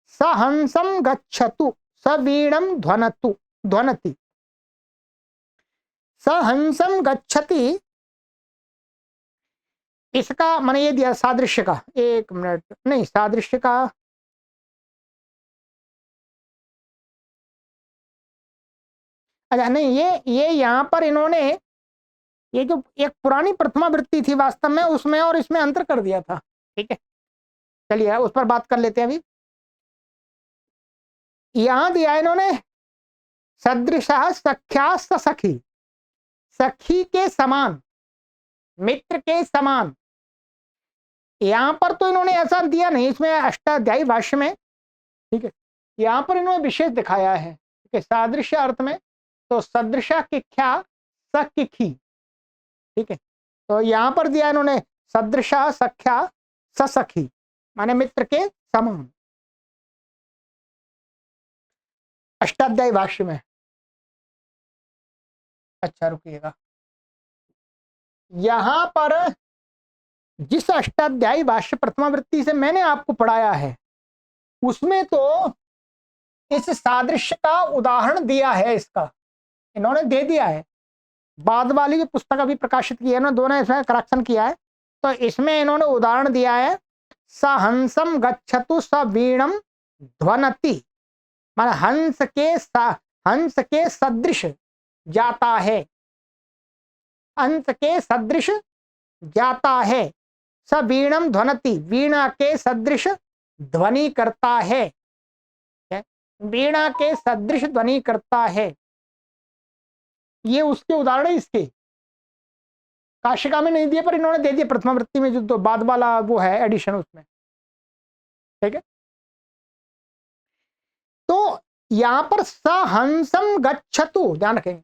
सहंसम गच्छतु सवीणम ध्वनतु ध्वनति, सहंसम गच्छति, इसका माने ये दिया सादृश्य का, एक मिनट, नहीं सादृश्य का अच्छा नहीं, ये यहां पर इन्होंने ये जो एक पुरानी प्रथमावृत्ति थी वास्तव में उसमें और इसमें अंतर कर दिया था, ठीक है, चलिए उस पर बात कर लेते हैं। अभी यहां दिया इन्होंने सदृशः सख्या सखी, सखी के समान, मित्र के समान, यहां पर तो इन्होंने ऐसा दिया नहीं इसमें अष्टाध्यायी भाष्य में, ठीक है, यहां पर इन्होंने विशेष दिखाया है, ठीक है, सादृश्य अर्थ में तो सदृश किख्या सखी, ठीक है, तो यहां पर दिया इन्होंने सदृश सख्या सखी, माने मित्र के समान, अष्टाध्यायी भाष्य में। अच्छा रुकिएगा, यहां पर जिस अष्टाध्यायी भाष्य प्रथमावृत्ति से मैंने आपको पढ़ाया है उसमें तो इस सादृश्य का उदाहरण दिया है, इसका इन्होंने दे दिया है, बाद वाली जो पुस्तक अभी प्रकाशित की है ना, दोनों इसमें करेक्शन किया है, तो इसमें इन्होंने उदाहरण दिया है सहंसम गच्छतु सवीणम ध्वनति, माने हंस के सदृश जाता है, हंस के सदृश जाता है, सवीणम ध्वनति, वीणा के सदृश ध्वनि करता है, वीणा के सदृश ध्वनि करता है, ये उसके उदाहरण है, इसके काशिका में नहीं दिए पर इन्होंने दे दिए प्रथमावृत्ति में, जो तो बाद वाला वो है एडिशन उसमें, ठीक है। तो यहां पर सहंसम गच्छतु, ध्यान रखेंगे,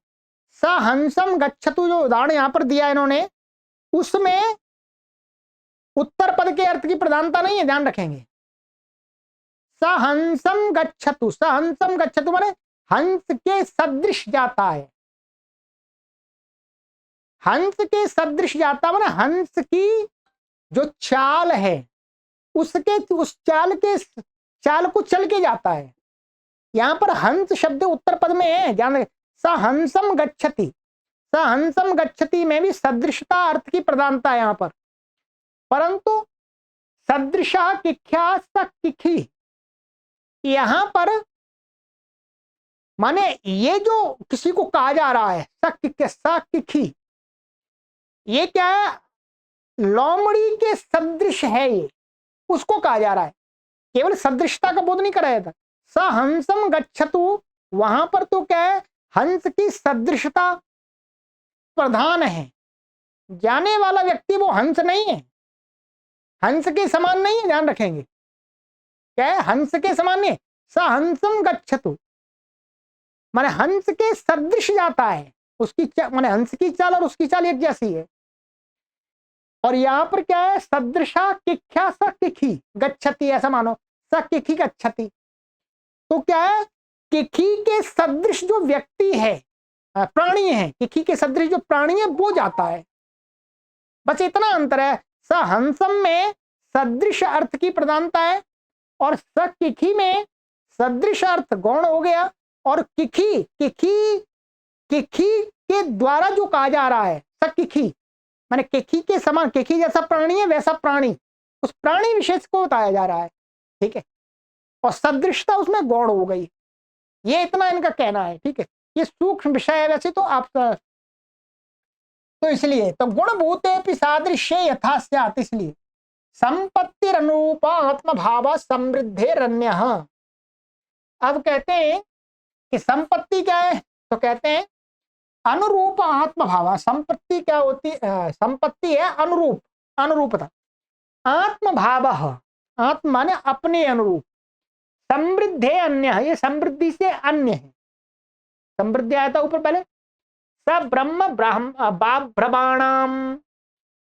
सहंसम गच्छतु जो उदाहरण यहां पर दिया इन्होंने, उसमें उत्तर पद के अर्थ की प्रधानता नहीं है, ध्यान रखेंगे। सहंसम गच्छतु, सहंसम गच्छतु माने हंस के सदृश जाता है, हंस के सदृश जाता माने हंस की जो चाल है उसके, उस चाल को चल के जाता है। यहां पर हंस शब्द उत्तर पद में है, ध्यान रखें। सहंसम गच्छति, सहंसम गच्छति में भी सदृशता अर्थ की प्रधानता है यहां पर, परंतु सदृशा किख्या सकिखी, यहां पर माने ये जो किसी को कहा जा रहा है सकिखी, ये क्या है, लोमड़ी के सदृश है, ये उसको कहा जा रहा है, केवल सदृशता का बोध नहीं कराया था। सहंसम गच्छतु, वहां पर तो क्या है, हंस की सदृशता प्रधान है, जाने वाला व्यक्ति वो हंस नहीं है, हंस के समान नहीं है, ध्यान रखेंगे, क्या है, हंस के समान नहीं, सहंसम गच्छतु माने हंस के सदृश जाता है, उसकी माने हंस की चाल और उसकी चाल एक जैसी है। और यहां पर क्या है, सदृशा किख्या सकिखी गच्छति, ऐसा मानो सकिखी गच्छति, तो क्या है, किखी के सदृश जो व्यक्ति है, प्राणी है, किखी के सदृश जो प्राणी है वो जाता है, बस इतना अंतर है। सहंसम में सदृश अर्थ की प्रधानता है और सकिखी में सदृश अर्थ गौण हो गया, और किखी किखी किखी के द्वारा जो कहा जा रहा है सकिखी माने किखी के समान, किखी जैसा प्राणी है वैसा प्राणी, उस प्राणी विशेष को बताया जा रहा है, ठीक है, और सदृशता उसमें गौण हो गई, ये इतना इनका कहना है, ठीक है। ये सूक्ष्म विषय है वैसे तो आप, तो इसलिए तो गुणभूते सादृश्य यथा स्यात्, इसलिए संपत्ति अनुरूप आत्म भाव समृद्धेरन्य। अब कहते हैं कि संपत्ति क्या है, तो कहते हैं अनुरूप आत्म भाव, संपत्ति क्या होती, संपत्ति है अनुरूप, अनुरूपता, आत्म भाव, आत्म माने अपने अनुरूप, समृद्धे अन्य, ये समृद्धि से अन्य है, समृद्धि आया था ऊपर पहले, सब ब्रह्म बाभ्रवाणाम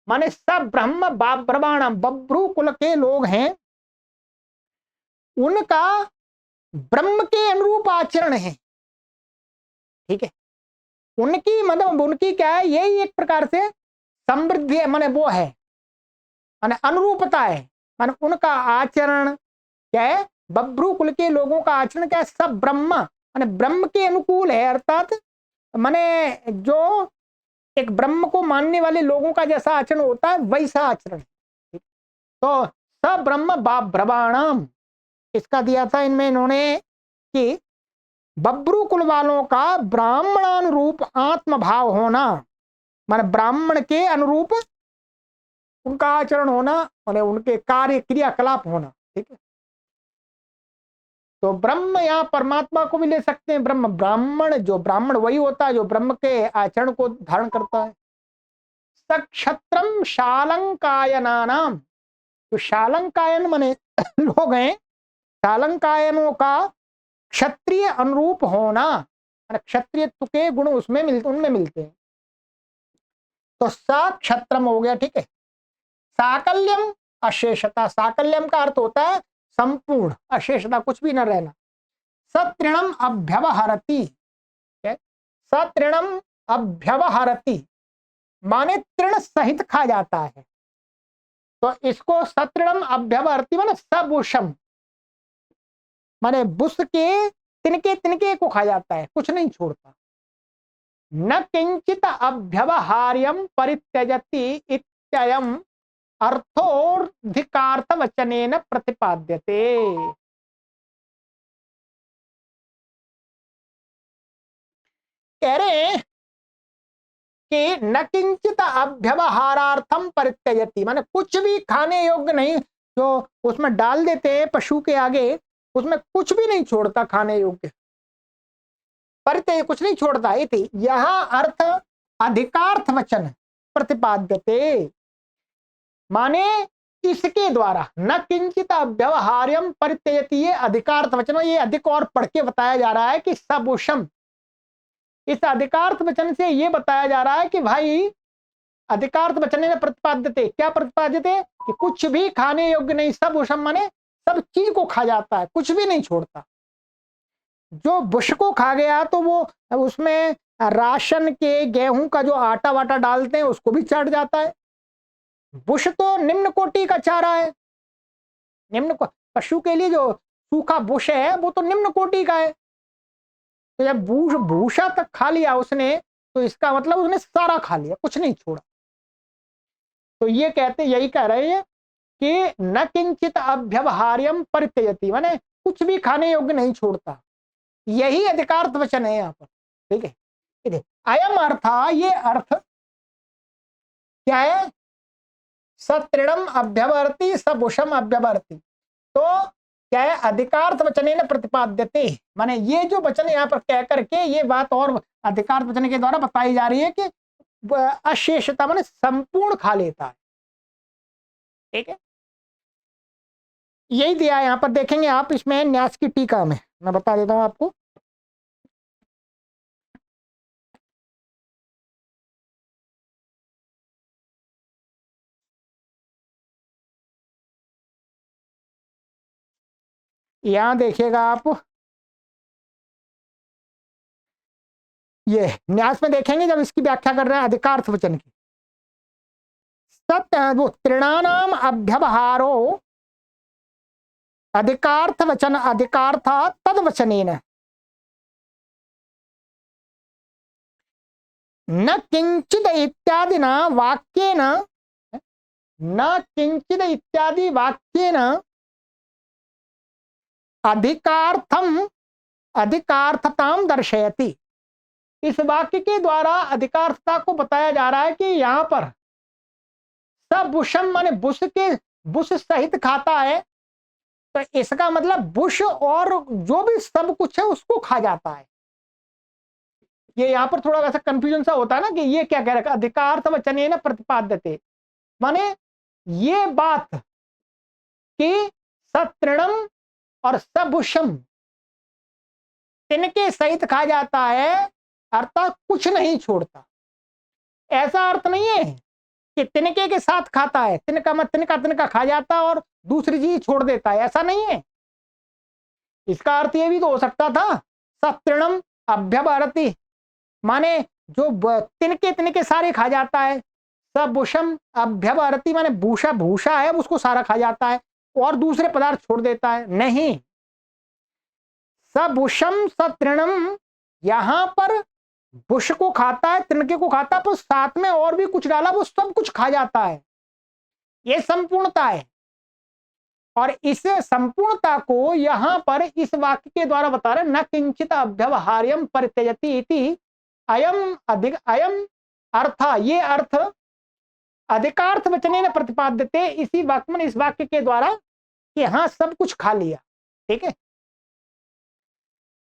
माने सब ब्रह्म बाभ्रवाणाम, बब्रू कुल के लोग हैं, उनका ब्रह्म के अनुरूप आचरण है, ठीक है, उनकी मतलब उनकी क्या है, यही एक प्रकार से समृद्धि है, माने वो है, माने अनुरूपता है, माने उनका आचरण क्या है, बब्रू कुल के लोगों का आचरण क्या है, सब ब्रह्म माने ब्रह्म के अनुकूल है, अर्थात माने जो एक ब्रह्म को मानने वाले लोगों का जैसा आचरण होता है वैसा आचरण, तो सब ब्रह्म बाभ्रवाणाम, इसका दिया था इनमें इन्होंने कि बब्रू कुल वालों का ब्राह्मणानुरूप आत्म भाव होना, माने ब्राह्मण के अनुरूप उनका आचरण होना, माने उनके कार्य क्रियाकलाप होना, ठीक है। तो ब्रह्म यहाँ परमात्मा को भी ले सकते हैं, ब्रह्म ब्राह्मण, जो ब्राह्मण वही होता है जो ब्रह्म के आचरण को धारण करता है। सक्षत्रम शालंकायनानाम, तो शालंकायन माने लोग हैं, शालंकायनों का क्षत्रिय अनुरूप होना, क्षत्रियत्व के गुण उसमें उनमें मिलते हैं, तो सक्षत्रम हो गया, ठीक है। साकल्यम अशेषता, साकल्यम का अर्थ होता है संपूर्ण, अशेषता कुछ भी न रहना। सतृणम अभ्यवहरति, सतृणम अभ्यवहरति माने तृण सहित खा जाता है, तो इसको सतृणम अभ्यवहरति माने सबुषम, माने बुस के तिनके तिनके को खा जाता है, कुछ नहीं छोड़ता। न किंचित अभ्यवहार्यम परित्यजति इत्ययम अर्थोधिकार्थ वचनेन प्रतिपाद्यते। कह रहे हैं कि न किंचित अभ्यवहारार्थम परित्यजति माने कुछ भी खाने योग्य नहीं, जो उसमें डाल देते हैं पशु के आगे, उसमें कुछ भी नहीं छोड़ता खाने योग्य, परित्यज कुछ नहीं छोड़ता, यह अर्थ अधिकार्थ वचन प्रतिपाद्यते, माने इसके द्वारा न किंचित अव्यवहार्यम परित्यजति, ये अधिकार्थ वचन, ये अधिक और पढ़ के बताया जा रहा है कि सबुषम, इस अधिकार्थ वचन से ये बताया जा रहा है कि भाई अधिकार्थ वचन में प्रतिपाद्यते, क्या प्रतिपाद्यते कि कुछ भी खाने योग्य नहीं, सबुषम माने सब चीज को खा जाता है, कुछ भी नहीं छोड़ता। जो बुश को खा गया तो वो उसमें राशन के गेहूं का जो आटा वाटा डालते हैं उसको भी चाट जाता है। बुश तो निम्न कोटि का चारा है, पशु के लिए जो सूखा बुश है वो तो निम्न कोटि का है। तो जब भूसा तक खा लिया उसने, तो इसका मतलब उसने सारा खा लिया, कुछ नहीं छोड़ा। तो ये कहते, यही कह रहे हैं कि न किंचित अव्यवहार्यम परित्यजति, माने कुछ भी खाने योग्य नहीं छोड़ता। यही अधिकार्थ वचन है यहाँ पर, ठीक है। अयम अर्थ, ये अर्थ क्या है, सतृणम अभ्यवर्ती सबुषम अभ्यवर्ती। तो क्या है, अधिकार्थ वचन प्रतिपाद्यते, माने ये जो वचन यहाँ पर कह करके ये बात और अधिकार्थ वचन के द्वारा बताई जा रही है कि अशेषता माने संपूर्ण खा लेता है, ठीक है। यही दिया यहाँ पर, देखेंगे आप इसमें न्यास की टीका में, मैं बता देता हूं आपको। यहां देखिएगा आप, ये न्यास में देखेंगे जब इसकी व्याख्या कर रहे हैं अधिकार्थ वचन की, सत्य वो तृणानाम अभ्यवहारो अधिकार्थ वचन अधिकार्थ तद वचनेन न किंचिद इत्यादि न वाक्येन, न किंचिद इत्यादि वाक्येन अधिकार्थम अधिकार्थताम दर्शयति। इस वाक्य के द्वारा अधिकार्थता को बताया जा रहा है कि यहां पर सब बुषम माने बुश सहित खाता है, तो इसका मतलब बुश और जो भी सब कुछ है उसको खा जाता है। ये यहां पर थोड़ा वैसा कंफ्यूजन सा होता है ना कि ये क्या कह रखा, अधिकार्थ वचनेन प्रतिपाद्यते, माने ये बात कि सतृणम और सबुषम तिनके सहित खा जाता है, अर्थात कुछ नहीं छोड़ता। ऐसा अर्थ नहीं है कि तिनके के साथ खाता है, तिनका मत तिनका खा जाता है और दूसरी चीज छोड़ देता है, ऐसा नहीं है। इसका अर्थ ये भी तो हो सकता था, सतृणम अभ्यवरति, माने जो तिनके सारे खा जाता है, सबुषम अभ्यवरति माने भूषा भूषा है उसको सारा खा जाता है और दूसरे पदार्थ छोड़ देता है, नहीं। सबुषम सतृणम, यहां पर बुश को खाता है, तिनके को खाता है, पर साथ में और भी कुछ डाला, वो सब कुछ खा जाता है। ये संपूर्णता है, और इस संपूर्णता को यहां पर इस वाक्य के द्वारा बता रहे, न किंचित अव्यवहार्यम परित्यजति इति अयम अर्थ, ये अर्थ अधिकार्थ वचनेन प्रतिपाद्यते, इसी वाक्य में, इस वाक्य के द्वारा कि हाँ सब कुछ खा लिया, ठीक है।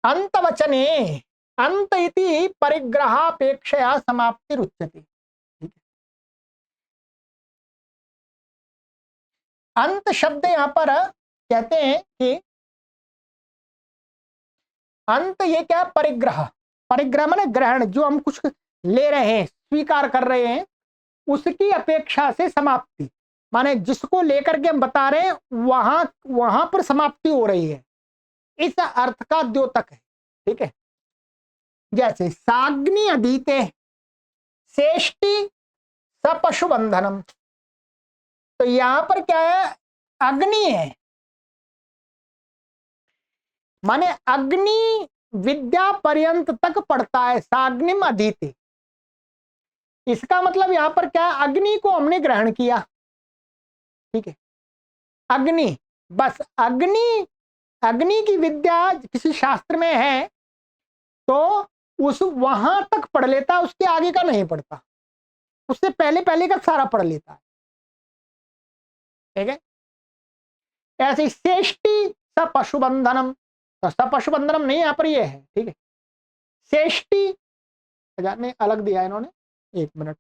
अंत वचने, अंत इति परिग्रहापेक्षया समाप्ति रुच्यते, अंत शब्द यहां पर कहते हैं कि अंत, ये क्या, परिग्रह, परिग्रह माने ग्रहण, जो हम कुछ ले रहे हैं, स्वीकार कर रहे हैं, उसकी अपेक्षा से समाप्ति, माने जिसको लेकर के हम बता रहे हैं वहां पर समाप्ति हो रही है, इस अर्थ का द्योतक है, ठीक है। जैसे साग्नि अधीते शेष्टि सपशु बंधनम, तो यहां पर क्या है, अग्नि है, माने अग्नि विद्या पर्यंत तक पढ़ता है, साग्निम अधीते, इसका मतलब यहां पर क्या है, अग्नि को हमने ग्रहण किया, ठीक है। अग्नि, बस अग्नि, अग्नि की विद्या किसी शास्त्र में है तो उस वहां तक पढ़ लेता, उसके आगे का नहीं पढ़ता, उससे पहले पहले का सारा पढ़ लेता है, ठीक है। ऐसे शेष्टि सपशुबंधनम, तो सपशुबंधनम नहीं, यहां पर ये है, ठीक है। शेष्टि ने अलग दिया है इन्होंने, एक मिनट,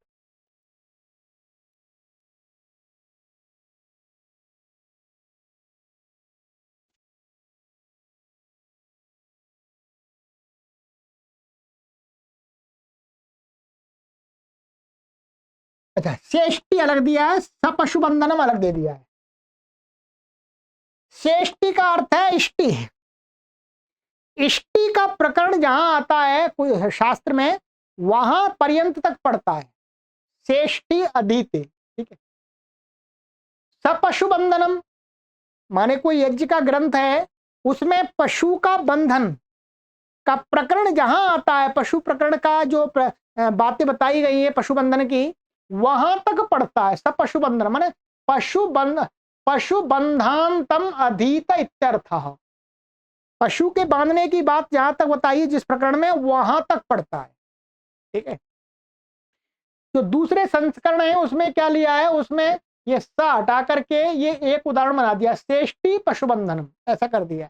अच्छा, शेष्टि अलग दिया है, सपशु बंधनम अलग दे दिया है। शेष्टि का अर्थ है इष्टि। इष्टि का प्रकरण जहां आता है कोई शास्त्र में, वहां पर्यंत तक पढ़ता है, शेष्टि अधीते, ठीक है। सपशु बंधनम माने कोई यज्ञ का ग्रंथ है, उसमें पशु का बंधन का प्रकरण जहां आता है, पशु प्रकरण का जो बातें बताई गई है पशु बंधन की, वहां तक पढ़ता है। सब पशु बंधन माने पशु बंधांतम अधीत इत्यर्थः। पशु के बांधने की बात जहां तक बताई जिस प्रकरण में, वहां तक पढ़ता है, ठीक है। जो दूसरे संस्करण है उसमें क्या लिया है, उसमें ये स हटा करके ये एक उदाहरण बना दिया, श्रेष्ठी पशुबंधन, ऐसा कर दिया।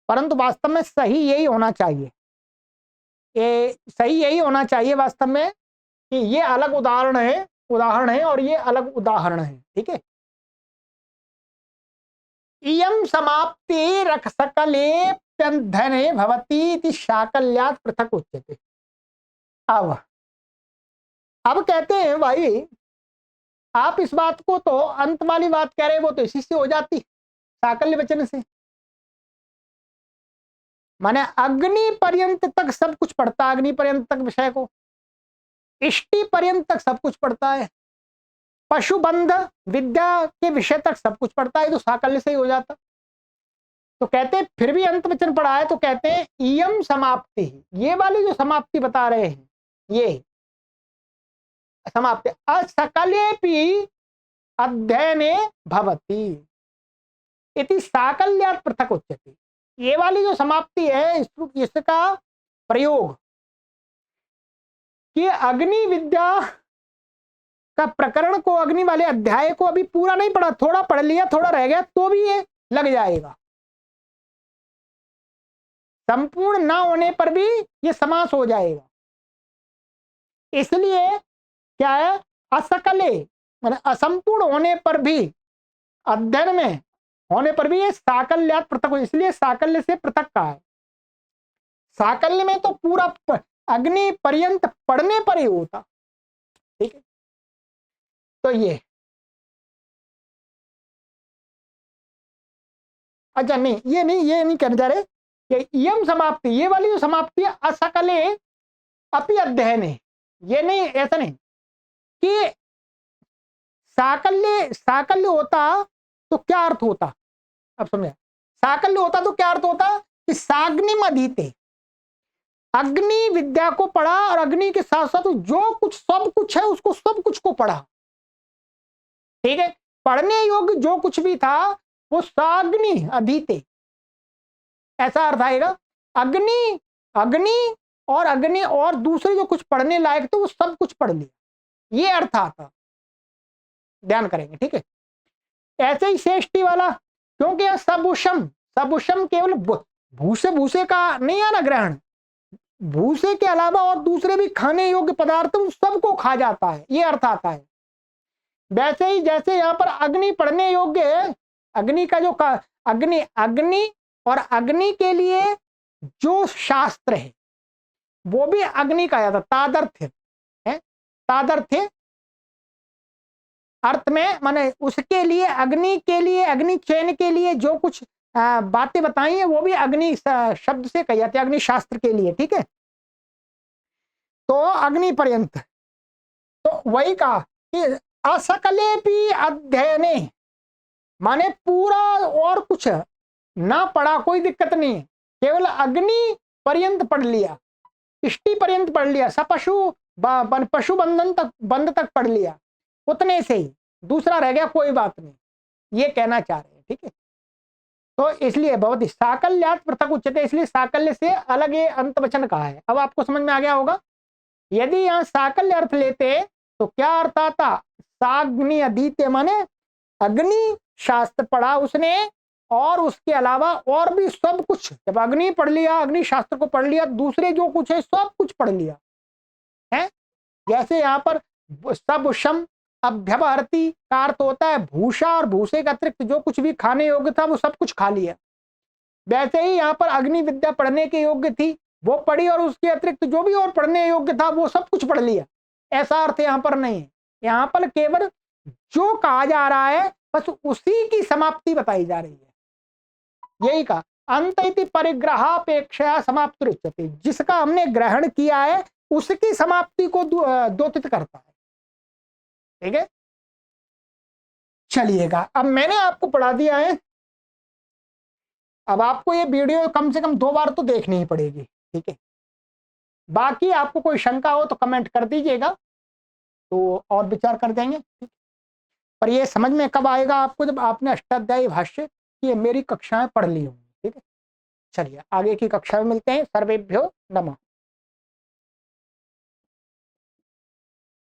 परंतु वास्तव में सही यही होना चाहिए, ये सही यही होना चाहिए वास्तव में, कि ये अलग उदाहरण है और ये अलग उदाहरण है, ठीक है। इयम समाप्ति रख सकले प्यंधने भवती इति शाकल्यात् पृथक उच्यते। अब कहते हैं भाई, आप इस बात को तो अंत वाली बात कह रहे हैं, वो तो इसी से हो जाती साकल्य वचन से। माने अग्नि पर्यंत तक सब कुछ पढ़ता है, अग्नि पर्यंत तक विषय को, इष्टि पर्यंत तक सब कुछ पढ़ता है, पशुबंध विद्या के विषय तक सब कुछ पढ़ता है, तो साकल्य से ही हो जाता। तो कहते हैं फिर भी अंत वचन पढ़ा है, तो कहते हैं इयम समाप्ति, ये वाली जो समाप्ति बता रहे हैं, ये समाप्ति असकलेपि अध्ययने भवति इति साकल्यात् पृथक उच्यते। ये वाली जो समाप्ति है, इसका प्रयोग कि अग्नि विद्या का प्रकरण को, अग्नि वाले अध्याय को अभी पूरा नहीं पढ़ा, थोड़ा पढ़ लिया, थोड़ा रह गया, तो भी ये लग जाएगा। संपूर्ण ना होने पर भी ये समास हो जाएगा। इसलिए क्या है, असकले मतलब असंपूर्ण होने पर भी, अध्ययन में होने पर भी ये साकल्यात् पृथक, इसलिए साकल्य से पृथक का है। साकल्य में तो पूरा अग्नि पर्यंत पढ़ने पर ही होता, ठीक है। तो ये अच्छा नहीं, ये नहीं कहने जा रहे, ये यम समाप्ति, ये वाली जो समाप्ति है असकले अपि अध्ययन है, ये नहीं, ऐसा नहीं कि साकल्य होता तो क्या अर्थ होता। अब समझे, साकल्य होता तो क्या अर्थ होता कि साग्निम अधीते, अग्नि विद्या को पढ़ा और अग्नि के साथ साथ जो कुछ सब कुछ है उसको, सब कुछ को पढ़ा, ठीक है। पढ़ने योग्य जो कुछ भी था वो साग्नि अधीते, ऐसा अर्थ आएगा। अग्नि और दूसरे जो कुछ पढ़ने लायक थे वो सब कुछ पढ़ लिया, ये अर्थ आता, ध्यान करेंगे, ठीक है। ऐसे ही श्रेष्ठी वाला, क्योंकि यह सबुषम केवल भूसे का नहीं है ना ग्रहण, भूसे के अलावा और दूसरे भी खाने योग्य पदार्थ सबको खा जाता है, ये अर्थ आता है। वैसे ही जैसे यहाँ पर अग्नि पढ़ने योग्य है, अग्नि का जो अग्नि और अग्नि के लिए जो शास्त्र है वो भी अग्नि का जाता, तादर्थ्य है, तादर्थ्य अर्थ में, माने उसके लिए, अग्नि के लिए, अग्नि चयन के लिए जो कुछ बातें बताई हैं वो भी अग्नि शब्द से कही जाती है, अग्नि शास्त्र के लिए, ठीक है। तो अग्नि पर्यंत, तो वही कहा कि असकलेपि अध्ययने, माने पूरा और कुछ ना पढ़ा, कोई दिक्कत नहीं, केवल अग्नि पर्यंत पढ़ लिया, इष्टि पर्यंत पढ़ लिया, पशु बंध तक पढ़ लिया, उतने से ही, दूसरा रह गया कोई बात नहीं, ये कहना चाह रहे हैं, ठीक है। तो इसलिए बहुत ही साकल्यात् पृथक उच्यते, इसलिए साकल्य से अलग ये अंत वचन कहा है। अब आपको समझ में आ गया होगा। यदि यहाँ साकल्य अर्थ लेते तो क्या अर्थ आता, साग्नि अधीते माने अग्नि शास्त्र पढ़ा उसने, और उसके अलावा और भी सब कुछ, जब अग्नि पढ़ लिया, अग्नि शास्त्र को पढ़ लिया, दूसरे जो कुछ है सब कुछ पढ़ लिया है। जैसे यहाँ पर सबुषम अभ्यवहरती का अर्थ होता है भूषा, और भूसे के अतिरिक्त जो कुछ भी खाने योग्य था वो सब कुछ खा लिया। वैसे ही यहाँ पर अग्नि विद्या पढ़ने के योग्य थी, वो पढ़ी, और उसके अतिरिक्त जो भी और पढ़ने योग्य था वो सब कुछ पढ़ लिया, ऐसा अर्थ यहाँ पर नहीं है। यहाँ पर केवल जो कहा जा रहा है बस उसी की समाप्ति बताई जा रही है। यही कहा अंत इति परिग्रहापेक्षया समाप्ति उच्यते, जिसका हमने ग्रहण किया है उसकी समाप्ति को द्योतित करता है। ठीक है, चलिएगा अब मैंने आपको पढ़ा दिया है, अब आपको ये वीडियो कम से कम 2 बार तो देखनी ही पड़ेगी। ठीक है, बाकी आपको कोई शंका हो तो कमेंट कर दीजिएगा, तो और विचार कर देंगे। पर ये समझ में कब आएगा आपको, जब आपने अष्टाध्यायी भाष्य की मेरी कक्षाएं पढ़ ली होंगी। ठीक है, चलिए आगे की कक्षा में मिलते हैं। सर्वेभ्यो नमः।